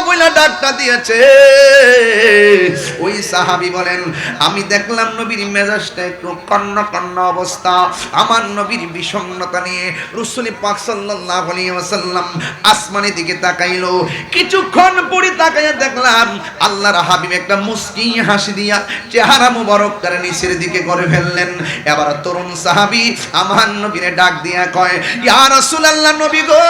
বলে ডাকটা দিয়েছে। ওই সাহাবী বলেন আমি দেখলাম নবীর মেজাজটা একটু কন্না কন্না অবস্থা। আমার নবীর বিষণ্ণতা নিয়ে রাসূল পাক সাল্লাল্লাহু আলাইহি ওয়াসাল্লাম আসমানের দিকে তাকাইলো। কিছুক্ষণ পরে তাকাইয়া দেখলাম আল্লাহর হাবিব একটা মুস্কি হাসি দিয়া চেহারা মুবারকটার নিচের দিকে করে ফেললেন। এবার তরুণ সাহাবী আমার নবীরে ডাক দিয়া কয় ইয়া রাসূলুল্লাহ নবী গো,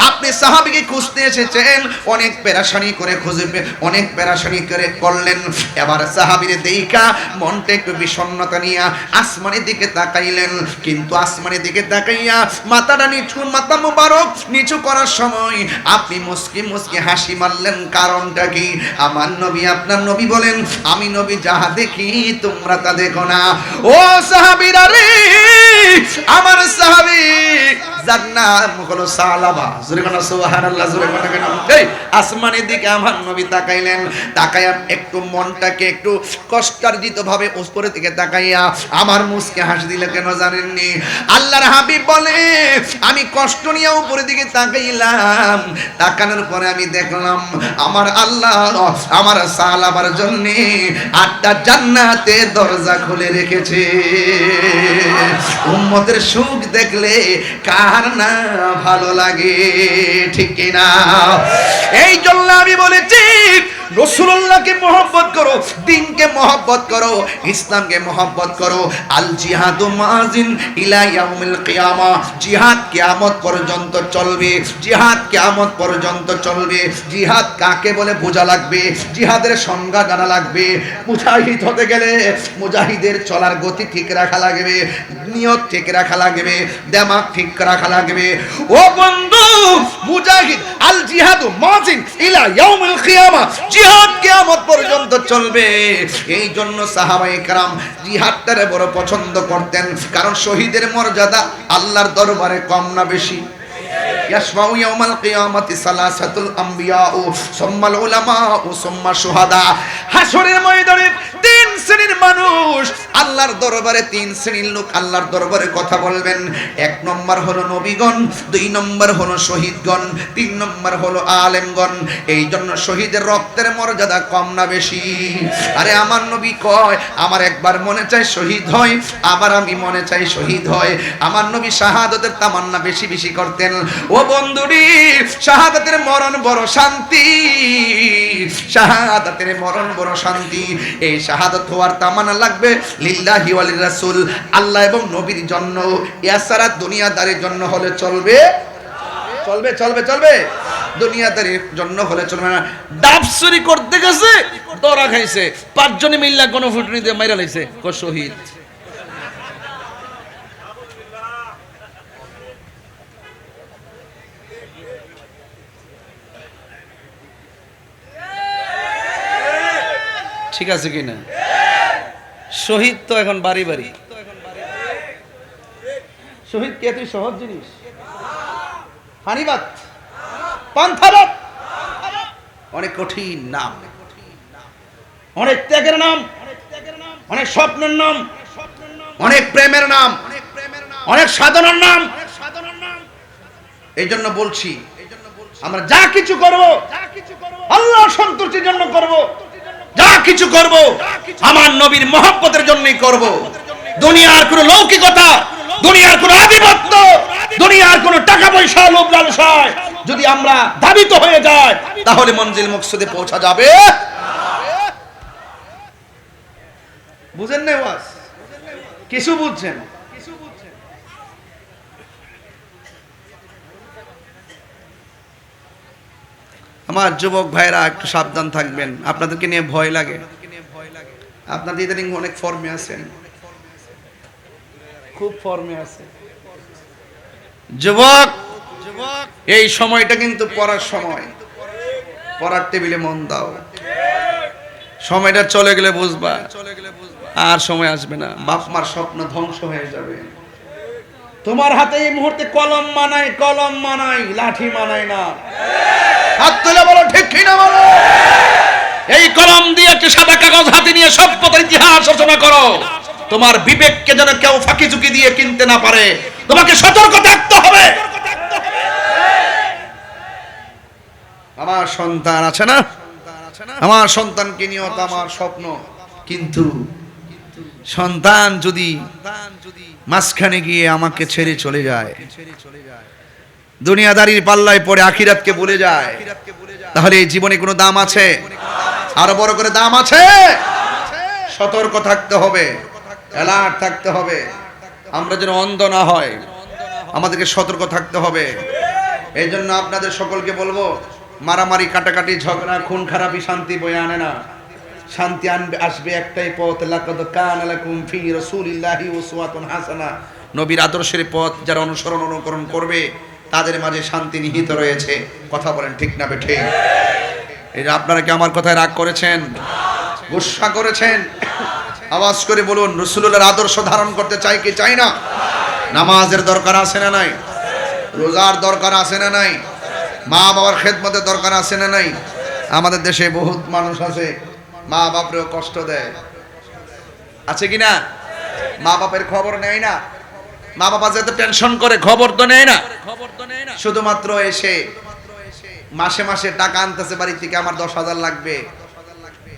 আপনি সাহাবীকে খুঁজতে এসেছেন, অনেক পেরেশানি করে খুঁজবে, অনেক পেরেশানি করে করলেন। এবার সাহাবীরে দেইখা মনটা একটু বিষণ্ণতা নিয়া আসমানের দিকে তাকাইলেন, কিন্তু আসমানের দিকে তাকাইয়া মাথাটা নিচু, মাথা মুবারক নিচু করার সময় আপনি মুস্কি মুস্কি হাসি মারলেন, কারণটা কি? আমার নবী আপনার নবী বলেন আমি নবী যাহা দেখি তোমরা তা দেখো না। ও সাহাবীরা রে, আমার সাহাবী যার নাম হলো সালাবা, জোরে বলো সুবহানাল্লাহ, জোরে বলো কেন? এই আসমানের দিকে আমার নবী তাকাইলেন, তাকাইয়া একটু মনটাকে একটু কষ্টার্জিত ভাবে উপরের দিকে তাকাইয়া আমার মুস্কি হাসি দিলে কেন জানেননি? আল্লাহর হাবিব বলে আমি কষ্ট নিয়ে উপরের দিকে তাকাইলাম, তাকানোর পরে আমি দেখলাম আমার আল্লাহ আমার সালাবার জন্য 8টা জান্নাতে দরজা খুলে রেখেছে। উম্মতের সুখ দেখলে কার না ভালো লাগে, ঠিক কিনা? এই জন্য আমি বলেছি রাসূলুল্লাহকে মহব্বত করো, দ্বীনকে মহব্বত করো, ইসলামকে মহব্বত করো। আল জিহাদু মাজিন ইলা ইয়াউমিল কিয়ামা, জিহাদ কিয়ামত পর্যন্ত চলবে, জিহাদ কিয়ামত পর্যন্ত চলবে। জিহাদ কাকে বলে বোঝা লাগবে, জিহাদের সংজ্ঞা জানা লাগবে। মুজাহিদ হতে গেলে মুজাহিদের চলার গতি ঠিক রাখা লাগবে, নিয়ত ঠিক রাখা লাগবে, দিমাগ ঠিক রাখা লাগবে। ও বন্ধু, মুজাহিদ আল জিহাদু মাজিন ইলা ইয়াউমিল কিয়ামা, জিহাদ কিয়ামত পর্যন্ত চলবে। এই জন্য সাহাবায়ে কেরাম জিহাদটারে বড় পছন্দ করতেন, কারণ শহীদের মর্যাদা আল্লাহর দরবারে কম না বেশি? ইয়াশফাউ ইয়াউমাল কিয়ামাতি সালাসাতুল আমবিয়া ও সুম্মাল উলামা ও সুম্মা শুহাদা। হাসরের ময়দানে তিন শ্রেণীর মানুষ আল্লাহর দরবারে, তিন শ্রেণীর লোক আল্লাহর দরবারে কথা বলবেন। এক নম্বর হলো নবীগণ, দুই নম্বর হলো শহীদগণ, তিন নম্বর হলো আলেমগণ। এই জন্য শহীদের রক্তের মর্যাদা কম না বেশি? আরে আমার নবী কয়, আমার একবার মনে চায় শহীদ হয়, আবার আমি মনে চাই শহীদ হয়। আমার নবী শাহাদাতের তামান্না বেশি বেশি করতেন। ও বন্ধুরি, শাহাদাতের মরণ বড় শান্তি, শাহাদাতের মরণ বড় শান্তি। এই শাহাদাত হওয়ার তামান্না লাগবে লিল্লাহি ওয়া লিরাসূল, আল্লাহ এবং নবীর জন্য। এছাড়া দুনিয়াদারির জন্য হলে চলবে? চলবে চলবে চলবে? দুনিয়াদারির জন্য হলে চলবে না। ডাব চুরি করতে গেছে, ধরা খাইছে, পাঁচজনে মিল্লা গণফুটনি দিয়ে মাইরা লাইছে, কো শহীদ। ঠিক আছে কিনা? শহীদ তো এখন বাড়ি বাড়ি। শহীদ কি এতই সহজ জিনিস? হানিবাদ, পান্থাবাদ অনেক কঠিন নাম, অনেক ত্যাগের নাম, অনেক স্বপ্নের নাম, অনেক প্রেমের নাম, অনেক সাধনার নাম। এই জন্য বলছি, আমরা যা কিছু করব আল্লাহর সন্তুষ্টির জন্য করব, যা কিছু করব আমার নবীর মহব্বতের জন্যই করব। দুনিয়ার কোনো লৌকিকতা, দুনিয়ার কোনো আধিপত্য, দুনিয়ার কোনো টাকা পয়সা লোভ লালসায় যদি আমরা ধাবিত হয়ে যাই, তাহলে মঞ্জিল মকসুদে পৌঁছা যাবে। বুঝেন না ওয়াজ? কিছু বুঝছেন? আমার যুবক ভাইরা একটু সাবধান থাকবেন, আপনাদেরকে নিয়ে ভয় লাগে। আপনাদের ইদানিং অনেক ফর্মে আছেন, খুব ফর্মে আছে। যুবক, এই সময়টা কিন্তু পড়ার সময়, পড়ার টেবিলে মন দাও। সময়টা চলে গেলে বুঝবা, আর সময় আসবে না। বাপ মার স্বপ্ন ধ্বংস হয়ে যাবে। তোমার হাতে এই মুহূর্তে কলম মানাই, কলম মানাই, লাঠি মানাই না। হাত তুলে বলো ঠিক কি না বলো? এই কলম দিয়ে একটা সাদা কাগজ হাতে নিয়ে সভ্যতার ইতিহাস রচনা করো। তোমার বিবেককে যেন কেউ ফাঁকি ঝুঁকি দিয়ে কিনতে না পারে। তোমাকে সতর্ক থাকতে হবে। আমার সন্তান আছে না, আমার সন্তানকে নিয়েও তো আমার স্বপ্ন, কিন্তু সন্তান যদি মাঝখানে গিয়ে আমাকে ছেড়ে চলে যায়, দুনিয়াদারির পাল্লায় পড়ে আখিরাতকে ভুলে যায়, তাহলে এই জীবনে কোনো দাম আছে? আরো বড় করে দাম আছে। সতর্ক থাকতে হবে, অ্যালার্ট থাকতে হবে। আমরা যেন অন্ধ না হয়, আমাদেরকে সতর্ক থাকতে হবে। এই জন্য আপনাদের সকলকে বলবো, মারামারি, কাটাকাটি, ঝগড়া, খুন খারাপি শান্তি বয়ে আনে না। শান্তি আনবে, আসবে একটাই পথ, লাকাদ কানা লাকুম ফি রাসূলিল্লাহি উসওয়াতুন হাসানাহ। নবীর আদর্শের পথ যারা অনুসরণ অনুকরণ করবে, তাদের মাঝে শান্তি নিহিত রয়েছে। কথা বলেন ঠিক না বেঠিক? এই আপনারা কি আমার কথায় রাগ করেছেন, গুসা করেছেন? আওয়াজ করে বলুন, রাসূলুল্লাহর আদর্শ ধারণ করতে চাই কি চাই না? নামাজের দরকার আছে না নাই? রোজার দরকার আছে না নাই? মা বাবার খেদমতের দরকার আছে না নাই? আমাদের দেশে বহুত মানুষ আছে মা বাপরেও কষ্ট দেয়, আছে কি না? মা বাপের খবর নেয় না, মা বাবা যাতে টেনশন করে, খবর তো নেয় না। শুধুমাত্র এসে মাসে মাসে টাকা আনতেছে বাড়ি থেকে, আমার 10,000 লাগবে,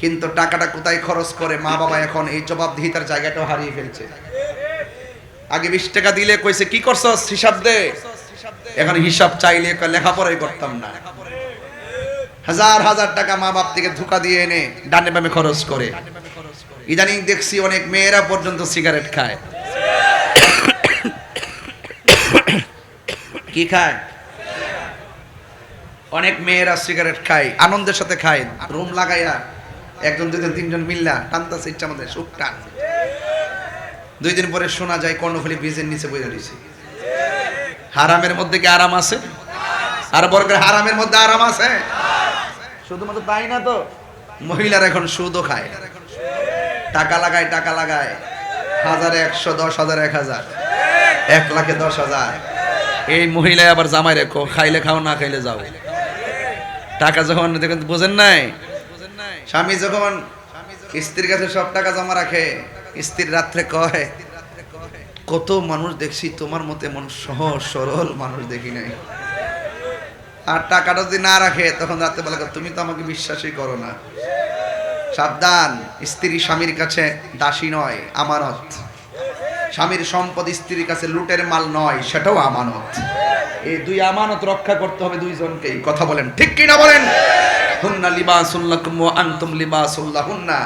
কিন্তু টাকাটা কোথায় খরচ করে মা বাবা এখন এই জবাবদিহিতার জায়গাটাও হারিয়ে ফেলছে। আগে 20 টাকা দিলে কইছে কি করছস, হিসাব দে। এখন হিসাব চাইলে লেখাপড়াই করতাম না। হাজার হাজার টাকা মা বাপ থেকে ধোকা দিয়ে এনে ডানে বামে খরচ করে। ইদানিং দেখছি অনেক মেয়েরা পর্যন্ত সিগারেট খায়। কি খায়? অনেক মেয়েরা সিগারেট খায়, আনন্দের সাথে খায়, রুম লাগাইয়া একজন দুজন তিনজন মিল্লা টানতাছে ইচ্ছা মধ্যে সুখ টান। 2 দিন পরে শোনা যায় কর্ণফুলী ব্রিজের নিচে বইয়া দিছে। হারামের মধ্যে কি আরাম আছে? আর বর্গের হারামের মধ্যে আরাম আছে? শুধুমাত্র তাই না তো, মহিলারা এখন সুদও খায়, টাকা লাগায় 1000 100 10,000 1000 1 লাখে 10,000। এই মহিলা আবার জামাই রেখো, খাইলে খাও না খাইলে যাও। টাকা যখন দেখেন বোঝেন নাই, স্বামী যখন স্ত্রীর কাছে সব টাকা জমা রাখে, স্ত্রীর রাত্রে কয় কত মানুষ দেখছি তোমার মতে মন সহজ সরল মানুষ দেখি নাই। আর টাকাটা যদি না রাখে তখন রাতে বলে তুমি তো আমাকে বিশ্বাসই করো না। সাবধান, স্ত্রী স্বামীর কাছে দাসী নয়, আমানত। স্বামীর সম্পদ স্ত্রীর কাছে লুটের মাল নয়, সেটাও আমানত। এই 2 আমানত রক্ষা করতে হবে দুইজনকেই। কথা বলেন ঠিক কি না বলেন? হুন্না লিবাসুল লাকুম ওয়া আনতুম লিবাসুল লাহুন্না।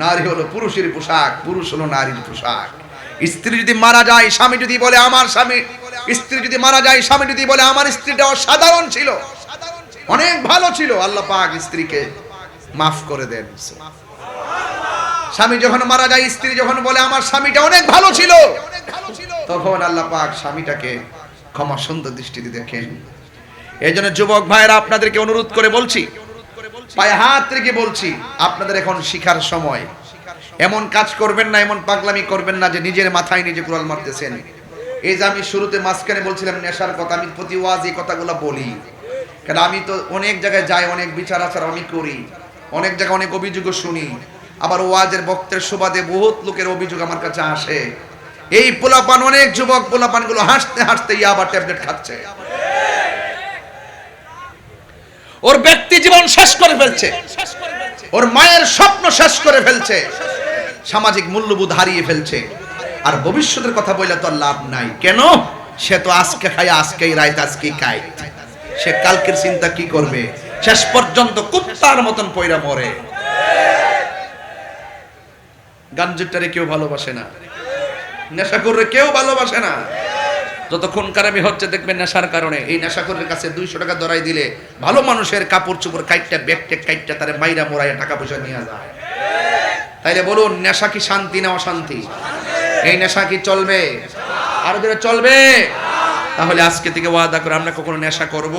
নারী হলো পুরুষের পোশাক, পুরুষ হলো নারীর পোশাক। স্ত্রী যদি মারা যায়, স্বামী যদি বলে আমার স্বামী, স্ত্রী যদি মারা যায়, স্বামী যদি বলে আমার স্ত্রীটা অসাধারণ ছিল, অনেক ভালো ছিল, আল্লাহ পাক স্ত্রীকে মাফ করে দেন। স্বামী যখন মারা যায়, স্ত্রী যখন বলে আমার স্বামীটা অনেক ভালো ছিল, তখন আল্লাহ পাক স্বামীটাকে ক্ষমা সুন্দর দৃষ্টিতে দেখেন। এই জন্য যুবক ভাইরা আপনাদেরকে অনুরোধ করে বলছি, পায়ে হাত রেখে বলছি, আপনাদের এখন শিখার সময়। এমন কাজ করবেন না, এমন পাগলামি করবেন না যে নিজের মাথায় নিজে কুড়াল মারতেছেন। এই যে আমি শুরুতে মাঝখানে বলছিলাম নেশার কথা, আমি প্রতি ওয়াজ এই কথাগুলো বলি, কারণ আমি তো অনেক জায়গায় যাই, অনেক বিচার আচার আমি করি, অনেক জায়গায় অনেক অভিযোগও শুনি। আবার ওয়াজের বক্তের সুবাদে বহুত লোকের অভিযোগ আমার কাছে আসে, এই পোলাপান, অনেক যুবক পোলাপান গুলো হাসতে হাসতে ইয়াবা ট্যাবলেট খাচ্ছে, ওর ব্যক্তি জীবন শেষ করে ফেলছে, ওর মায়ের স্বপ্ন শেষ করে ফেলছে, সামাজিক মূল্যবোধ হারিয়ে ফেলছে। আর ভবিষ্যতের কথা বললে তো লাভ নাই। কেন? সে তো আজকে খায়, আজকেই রাইত, আজকেই খায়, সে কালকের চিন্তা কি করবে? শেষ পর্যন্ত কুত্তার মতন পয়রা মরে। গাঞ্জুটারে কেউ ভালোবাসে না, নেশাখোররে কেউ ভালোবাসে না। যতক্ষণ কারামি হচ্ছে দেখবেন নেশার কারণে। এই নেশাখোরের কাছে 200 টাকা ধরাই দিলে ভালো মানুষের কাপড় চোপড় কাইটটা ব্যাগটেক কাইটটা তারে মাইরা মোড়াইয়া টাকা পয়সা নিয়ে যায়। তাইলে বলুন, নেশা কি শান্তি না অশান্তি? এই নেশা কি চলবে? আরো ধরে চলবে? তাহলে আজকে থেকে ওয়াদা করে আমরা কখনো নেশা করব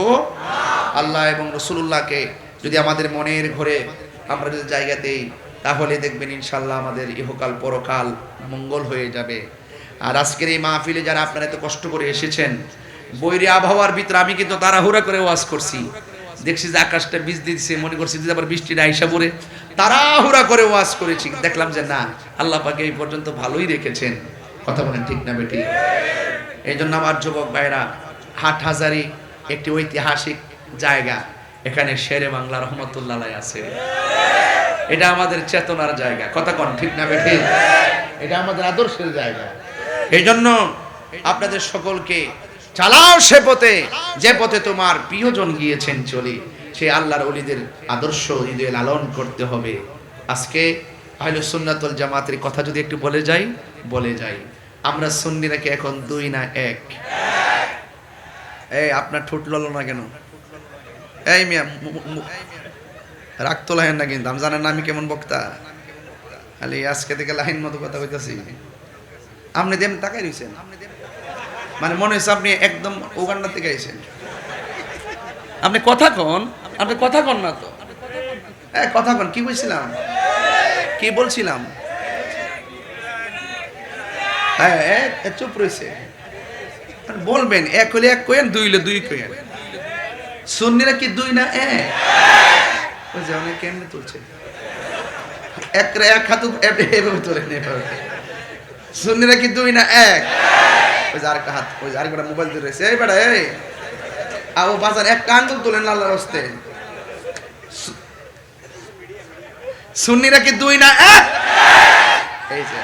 আল্লাহ এবং রাসূলুল্লাহকে যদি আমাদের মনের ঘরে আমরা যদি জায়গা দেই, তাহলে দেখবেন ইনশাআল্লাহ আমাদের ইহকাল পরকাল মঙ্গল হয়ে যাবে। আর আজকের এই মাহফিলে যারা আপনারা এত কষ্ট করে এসেছেন, বৈরী আবহাওয়ার ভিতরে আমি কিন্তু তাড়াহুড়া করে ওয়াজ করছি। দেখছি যে আকাশটা বীজ দিচ্ছে, মনে করছি যে আবার বৃষ্টিটা আইসা পড়ে, তাড়াহুড়া করে ওয়াজ করেছি। দেখলাম যে না, আল্লাহ পাক এই পর্যন্ত ভালোই রেখেছেন। কথা বলেন ঠিক না বেটি? এই জন্য আমার যুবক ভাইরা, হাটহাজারী একটি ঐতিহাসিক জায়গা, এখানে শেরে বাংলা রহমতুল্লাহ আলাইহি আছে। এটা আমাদের চেতনার জায়গা। কথা কন ঠিক না বেটি? এটা আমাদের আদর্শের জায়গা। এই জন্য আপনাদের সকলকে চালাও সে পথে যে পথে তোমার প্রিয়জন গিয়েছেন চলে, সেই আল্লাহর ওলিদের আদর্শ হৃদয়ে লালন করতে হবে। আজকে আহলে সুন্নাত ওয়াল জামাতের কথা যদি একটু বলে যাই, আমরা সুন্নিরা কি এখন 2 না 1? এই আপনার ঠোঁট ললো না কেন? এই মিয়া রাগ তো লাইন না, কিন্তু আমি জানেন না আমি কেমন বক্তা। খালি আজকে থেকে লাইন মতো কথা কইতাছি। আপনি দেন তাকাই রইছেন, মানে মনে হচ্ছে আপনি একদম উগান্ডা থেকে আইছেন। আপনি কথা কন, আপনি কথা কন না তো। কথা কন, কি বলছিলাম, কি বলছিলাম? হ্যাঁ, চুপ রয়েছে। বলবেন 1 হলে 1 কইেন, 2 হলে 2 কইেন। সুন্নিরা কি 2 না 1? ওই যে অনেক কেমনে তুলছে, এক হাত এভাবে তোলে এভাবে। সুন্নিরা কি 2 না 1? ওই যে আরেকটা হাত, ওই যে আরেকটা মোবাইল ধরে রয়েছে। এই বেটা, এই আবু বাজার একটা আঙ্গুল তোলেন আল্লাহর রাস্তে। সুন্নিরা কি 2 না 1? এই যে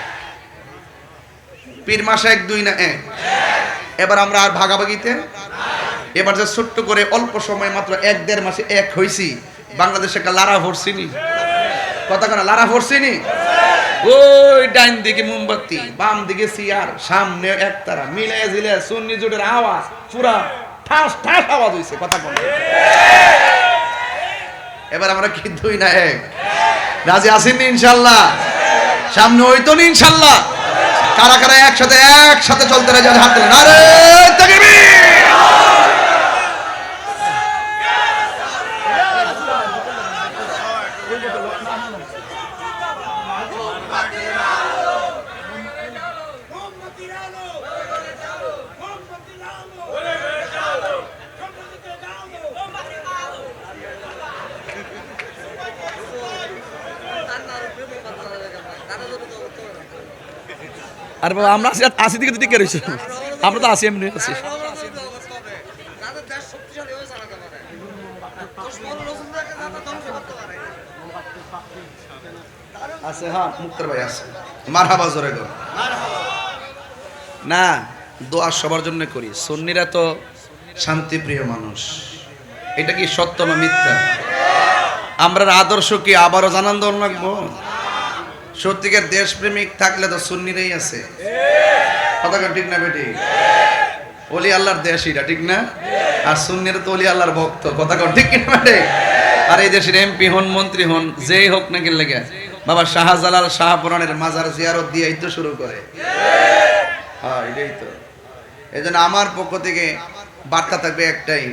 পীর মাশায়েখ 2 না 1? এবার আমরা আর ভাগাভাগিতে, এবার যে ছোট্ট করে অল্প সময় মাত্র 1-1.5 মাসে 1 হইছি, বাংলাদেশে একটা লারা ফোর্সিনি, কথা কেন লারা ফোর্সিনি? ওই ডাইন দিকে মোমবাতি, বাম দিকে সিয়ার, সামনে একতারা, মিলে জিলে সুন্নি জোটের আওয়াজ পুরা ঠাস ঠাস আওয়াজ হইছে, কথা বলে। এবার আমরা কি 2 না 1? রাজি আছেন ইনশাআল্লাহ? সামনে হইতো না ইনশাআল্লাহ? কারা কারা একসাথে চলতে রাজি হাত তুলেন। নারে তাকবীর! আর বাবা আমরা আসি দিকে দিকে রয়েছি, আমরা তো আসি এমনি আছি। আছে হ্যাঁ, মুক্তার ভাই আছে, মারহাবা জোরে গো। না, দোয়া সবার জন্য করি। সুন্নিরা তো শান্তিপ্রিয় মানুষ, এটা কি সত্য না মিথ্যা? আমরা আদর্শ কি আবারও জানান দল লাগবো? সত্যিকার দেশপ্রেমিক থাকলে তো সুন্নিরাই আছে, কথা ঠিক না বেটি? ওলি আল্লাহর দেশ এটা, ঠিক না? আর সুন্নিরা তো ওলি আল্লাহর ভক্ত, কথা ঠিক না বেটি? আর এই দেশের এমপি হন, মন্ত্রী হন, যেই হোক না কেন লেগে বাবা শাহজালাল শাহপুরানের মাজার জিয়ারত দিয়েই তো শুরু করে। হ্যাঁ, এটাই তো। এই জন্য আমার পক্ষ থেকে বার্তা থাকবে একটাই,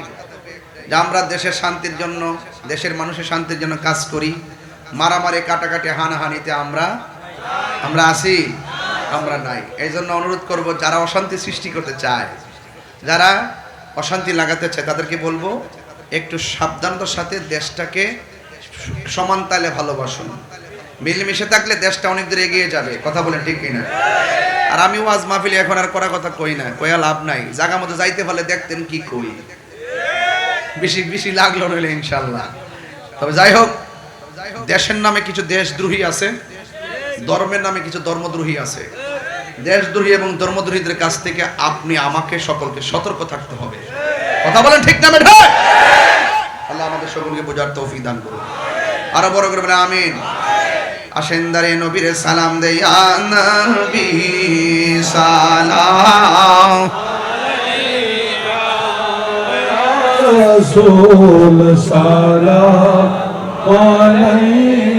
যে আমরা দেশের শান্তির জন্য, দেশের মানুষের শান্তির জন্য কাজ করি। মারামারি কাটাকাটি হানাহানিতে আমরা আছি, আমরা নাই। এই জন্য অনুরোধ করব, যারা অশান্তি সৃষ্টি করতে চায়, যারা অশান্তি লাগাতে চায়, তাদেরকে বলবো একটু সাবধানতার সাথে দেশটাকে সমান তালে ভালোবাসুন। মিলেমিশে থাকলে দেশটা অনেক দূর এগিয়ে যাবে, কথা বলেন ঠিক কিনা? আর আমি ওয়াজ মাহফিলে এখন আর করা কথা কই না, কইয়া লাভ নাই। জায়গা মতো যাইতে পারলে দেখতেন কি কই, বেশি লাগলো নইলে ইনশাল্লাহ। তবে যাই হোক, দেশের নামে কিছু দেশদ্রোহী আছে, ধর্মের নামে কিছু ধর্মদ্রোহী আছে। দেশদ্রোহী এবং ধর্মদ্রোহীদের কাছ থেকে আপনি আমাকে সকলকে সতর্ক থাকতে হবে, কথা বলেন ঠিক না বেটা? আল্লাহ আমাদের সকলকে বোঝার তৌফিক দান করুন। আরো বড় করে বলেন আমিন। আসেন দাঁড়িয়ে নবীরে সালাম দেই, ইয়া নবী সালাম রাসূল সালাম আলাইহি